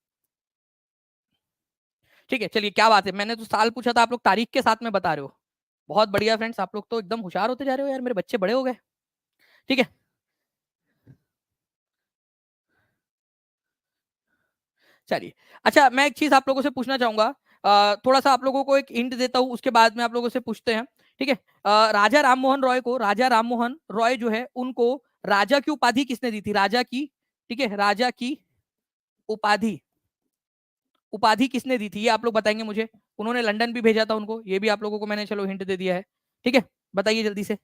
ठीक है। चलिए, क्या बात है, मैंने तो साल पूछा था, आप लोग तारीख के साथ में बता रहे हो, बहुत बढ़िया फ्रेंड्स, आप लोग तो एकदम होशियार होते जा रहे हो यार, मेरे बच्चे बड़े हो गए, ठीक है। चलिए, अच्छा, मैं एक चीज आप लोगों से पूछना चाहूंगा, थोड़ा सा आप लोगों को एक हिंट देता हूं, उसके बाद में आप लोगों से पूछते हैं, ठीक है। राजा राममोहन रॉय को, राजा राममोहन रॉय जो है उनको राजा की उपाधि किसने दी थी? राजा की, ठीक है, राजा की उपाधि, उपाधि किसने दी थी, ये आप लोग बताएंगे मुझे। उन्होंने लंदन भी भेजा था उनको, ये भी आप लोगों को मैंने चलो हिंट दे दिया है, ठीक है, बताइए जल्दी से।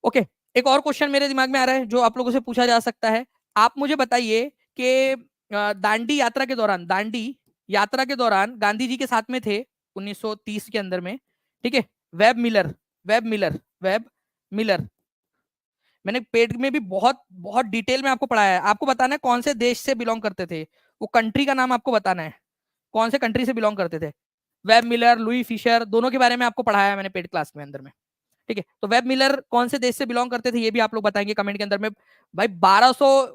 ओके, एक और क्वेश्चन मेरे दिमाग में आ रहा है जो आप लोगों से पूछा जा सकता है। आप मुझे बताइए कि दांडी यात्रा के दौरान, दांडी यात्रा के दौरान गांधी जी के साथ में थे 1930 के अंदर में, ठीक है, web Miller, web Miller, web Miller, मैंने पेड में भी बहुत बहुत डिटेल में आपको पढ़ाया है। आपको बताना है कौन से देश से बिलोंग करते थे, वो कंट्री का नाम आपको बताना है, कौन से कंट्री से बिलोंग करते थे। वेब मिलर, लुई फिशर, दोनों के बारे में आपको पढ़ाया है मैंने पेड क्लास में अंदर में, ठीक है। तो वेब मिलर कौन से देश से बिलोंग करते थे, ये भी आप लोग बताएंगे कमेंट के अंदर में। भाई 1200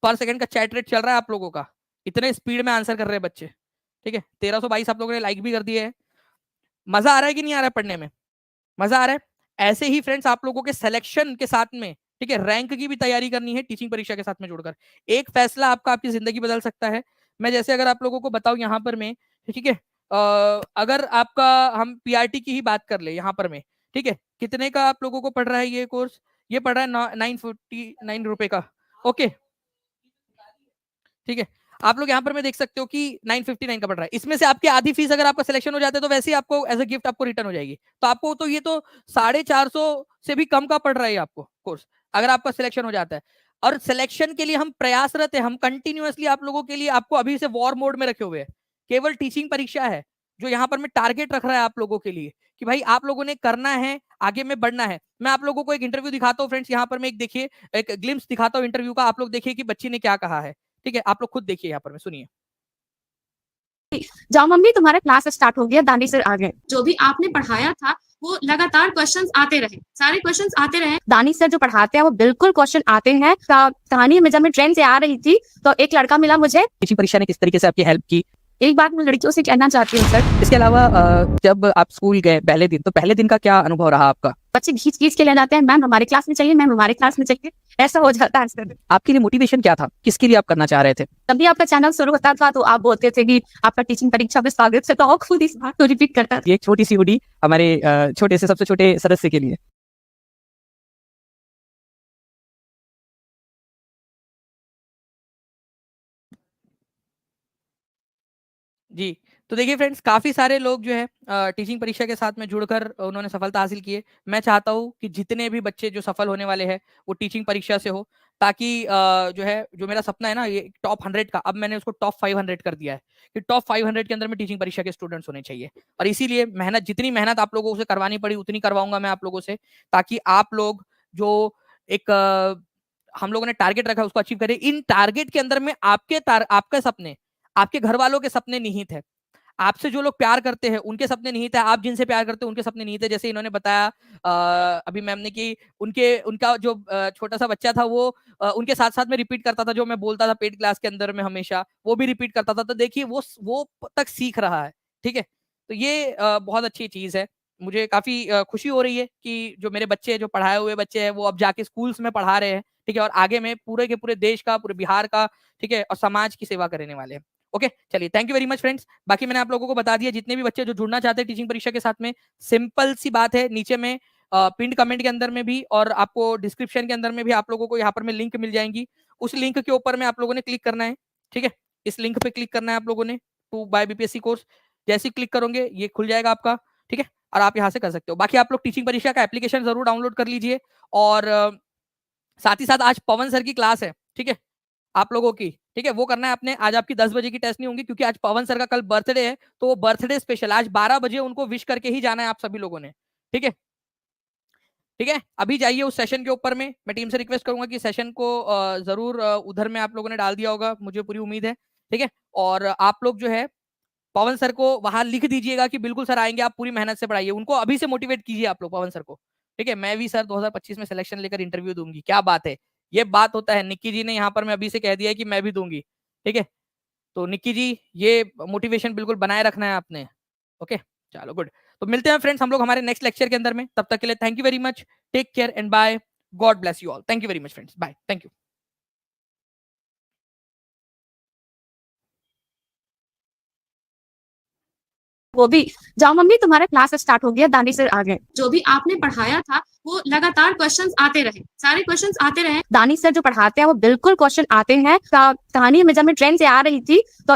पर सेकंड का चैट रेट चल रहा है आप लोगों का, इतने स्पीड में आंसर कर रहे हैं बच्चे, ठीक है। 1322 आप लोगों ने लाइक भी कर दिए है। मजा आ रहा है कि नहीं आ रहा है पढ़ने में? मजा आ रहा है? ऐसे ही फ्रेंड्स आप लोगों के सिलेक्शन के साथ में, ठीक है, रैंक की भी तैयारी करनी है टीचिंग परीक्षा के साथ में जोड़कर। एक फैसला आपका आपकी जिंदगी बदल सकता है। मैं जैसे अगर आप लोगों को बताऊं यहाँ पर में, ठीक है, अगर आपका, हम पीआरटी की ही बात कर ले यहाँ पर में, ठीक है, कितने का आप लोगों को पढ़ रहा है ये कोर्स? ये पढ़ रहा है 949 रुपए का, ओके, ठीक है। आप लोग यहाँ पर मैं देख सकते हो कि 959 का पड़ रहा है। इसमें से आपकी आधी फीस अगर आपका सिलेक्शन हो जाता है तो वैसे ही आपको एज अ गिफ्ट आपको रिटर्न हो जाएगी। तो आपको तो ये तो 450 से भी कम का पड़ रहा है आपको कोर्स, अगर आपका सिलेक्शन हो जाता है। और सिलेक्शन के लिए हम प्रयासरत है, हम कंटिन्यूअसली आप लोगों के लिए, आपको अभी से वॉर मोड में रखे हुए हैं। केवल टीचिंग परीक्षा है जो यहाँ पर मैं टारगेट रख रहा है आप लोगों के लिए, कि भाई आप लोगों ने करना है, आगे में बढ़ना है। मैं आप लोगों को एक इंटरव्यू दिखाता हूँ फ्रेंड्स, यहाँ पर मैं एक देखिए, एक ग्लिम्स दिखाता हूँ इंटरव्यू का, आप लोग देखिए कि बच्ची ने क्या कहा है, ठीक है। आप लोग खुद देखिए यहाँ पर में, सुनिए। जाओ मम्मी, तुम्हारा क्लास स्टार्ट हो गया, दानी सर आ गए। जो भी आपने पढ़ाया था वो लगातार क्वेश्चंस आते रहे, सारे क्वेश्चंस आते रहे। दानी सर जो पढ़ाते हैं वो बिल्कुल क्वेश्चन आते हैं। कहानी में जब मैं ट्रेन से आ रही थी तो एक लड़का मिला मुझे। टीचिंग परीक्षा ने किस तरीके से आपकी हेल्प की? एक बात मैं लड़कियों से कहना चाहती हूँ सर, इसके अलावा जब आप स्कूल गए पहले दिन, तो पहले दिन का क्या अनुभव रहा आपका? बच्चे खींच के ले जाते हैं, मैम हमारे क्लास में चाहिए, मैम हमारे क्लास में चाहिए, ऐसा हो जाता है सर। आपके लिए मोटिवेशन क्या था? किसके लिए आप करना चाह रहे थे? तभी आपका चैनल शुरू होता था तो आप बोलते थे कि आपका टीचिंग परीक्षा में स्वागत है, तो और खुद इस बात को रिपीट करता था। ये एक छोटी सी हुडी हमारे छोटे से सबसे छोटे सदस्य के लिए। जी, तो देखिए फ्रेंड्स, काफ़ी सारे लोग जो है टीचिंग परीक्षा के साथ में जुड़कर उन्होंने सफलता हासिल की है। मैं चाहता हूँ कि जितने भी बच्चे जो सफल होने वाले हैं, वो टीचिंग परीक्षा से हो, ताकि जो है, जो मेरा सपना है ना, ये टॉप 100 का, अब मैंने उसको टॉप 500 कर दिया है कि टॉप 500 के अंदर में टीचिंग परीक्षा के स्टूडेंट्स होने चाहिए। और इसीलिए मेहनत, जितनी मेहनत आप लोगों से करवानी पड़ी, उतनी करवाऊँगा मैं आप लोगों से, ताकि आप लोग जो एक हम लोगों ने टारगेट रखा है, उसको अचीव करें। इन टारगेट के अंदर में आपके सपने, आपके घर वालों के सपने निहित है। आपसे जो लोग प्यार करते हैं, उनके सपने निहित है। आप जिनसे प्यार करते हैं, उनके सपने निहित है। जैसे इन्होंने बताया अभी मैम ने, कि उनका जो छोटा सा बच्चा था, वो उनके साथ साथ में रिपीट करता था, जो मैं बोलता था पेड क्लास के अंदर में हमेशा, वो भी रिपीट करता था। तो देखिए, वो तक सीख रहा है, ठीक है। तो ये बहुत अच्छी चीज है। मुझे काफी खुशी हो रही है कि जो मेरे बच्चे, जो पढ़ाए हुए बच्चे हैं, वो अब जाके स्कूल्स में पढ़ा रहे हैं, ठीक है। और आगे में पूरे के पूरे देश का, पूरे बिहार का, ठीक है, और समाज की सेवा करने वाले हैं। ओके, चलिए, thank you very much friends. बाकी मैंने आप लोगों को बता दिया, जितने भी बच्चे जो जुड़ना चाहते हैं टीचिंग परीक्षा के साथ में, सिंपल सी बात है, नीचे में पिन कमेंट के अंदर में भी, और आपको डिस्क्रिप्शन के अंदर में भी आप लोगों को यहाँ पर में लिंक मिल जाएंगी। उस लिंक के ऊपर में आप लोगों ने क्लिक करना है, ठीक है। इस लिंक पे क्लिक करना है आप लोगों ने, 2 बाय बीपीएससी कोर्स। जैसे ही क्लिक करोगे, ये खुल जाएगा आपका, ठीक है, और आप यहाँ से कर सकते हो। बाकी आप लोग टीचिंग परीक्षा का एप्लीकेशन जरूर डाउनलोड कर लीजिए। और साथ ही साथ आज पवन सर की क्लास है, ठीक है, आप लोगों की, ठीक है, वो करना है आपने। आज आपकी 10 बजे की टेस्ट नहीं होंगी, क्योंकि आज पवन सर का कल बर्थडे है, तो वो बर्थडे स्पेशल आज 12 बजे उनको विश करके ही जाना है आप सभी लोगों ने, ठीक है। ठीक है, अभी जाइए उस सेशन के ऊपर में। मैं टीम से रिक्वेस्ट करूंगा कि सेशन को जरूर उधर में आप लोगों ने डाल दिया होगा, मुझे पूरी उम्मीद है, ठीक है। और आप लोग जो है पवन सर को वहां लिख दीजिएगा कि बिल्कुल सर आएंगे, आप पूरी मेहनत से पढ़ाइए, उनको अभी से मोटिवेट कीजिए आप लोग पवन सर को, ठीक है। मैं भी सर 2025 में सिलेक्शन लेकर इंटरव्यू दूंगी, क्या बात है, ये बात होता है। निक्की जी ने यहाँ पर मैं अभी से कह दिया है कि मैं भी दूंगी, ठीक है। तो निक्की जी, ये मोटिवेशन बिल्कुल बनाए रखना है आपने, ओके। चलो गुड, तो मिलते हैं फ्रेंड्स हम लोग हमारे नेक्स्ट लेक्चर के अंदर में। तब तक के लिए thank you very much, take care and bye, god bless you all. Thank you very much friends, bye, thank you. वो भी, जाओ मम्मी तुम्हारा क्लास स्टार्ट हो गया, दानी सर आ गए। जो भी आपने पढ़ाया था वो लगातार क्वेश्चंस आते रहे, सारे क्वेश्चंस आते रहे। दानी सर जो पढ़ाते हैं वो बिल्कुल क्वेश्चन आते हैं। कहानी में जब मैं ट्रेन से आ रही थी तो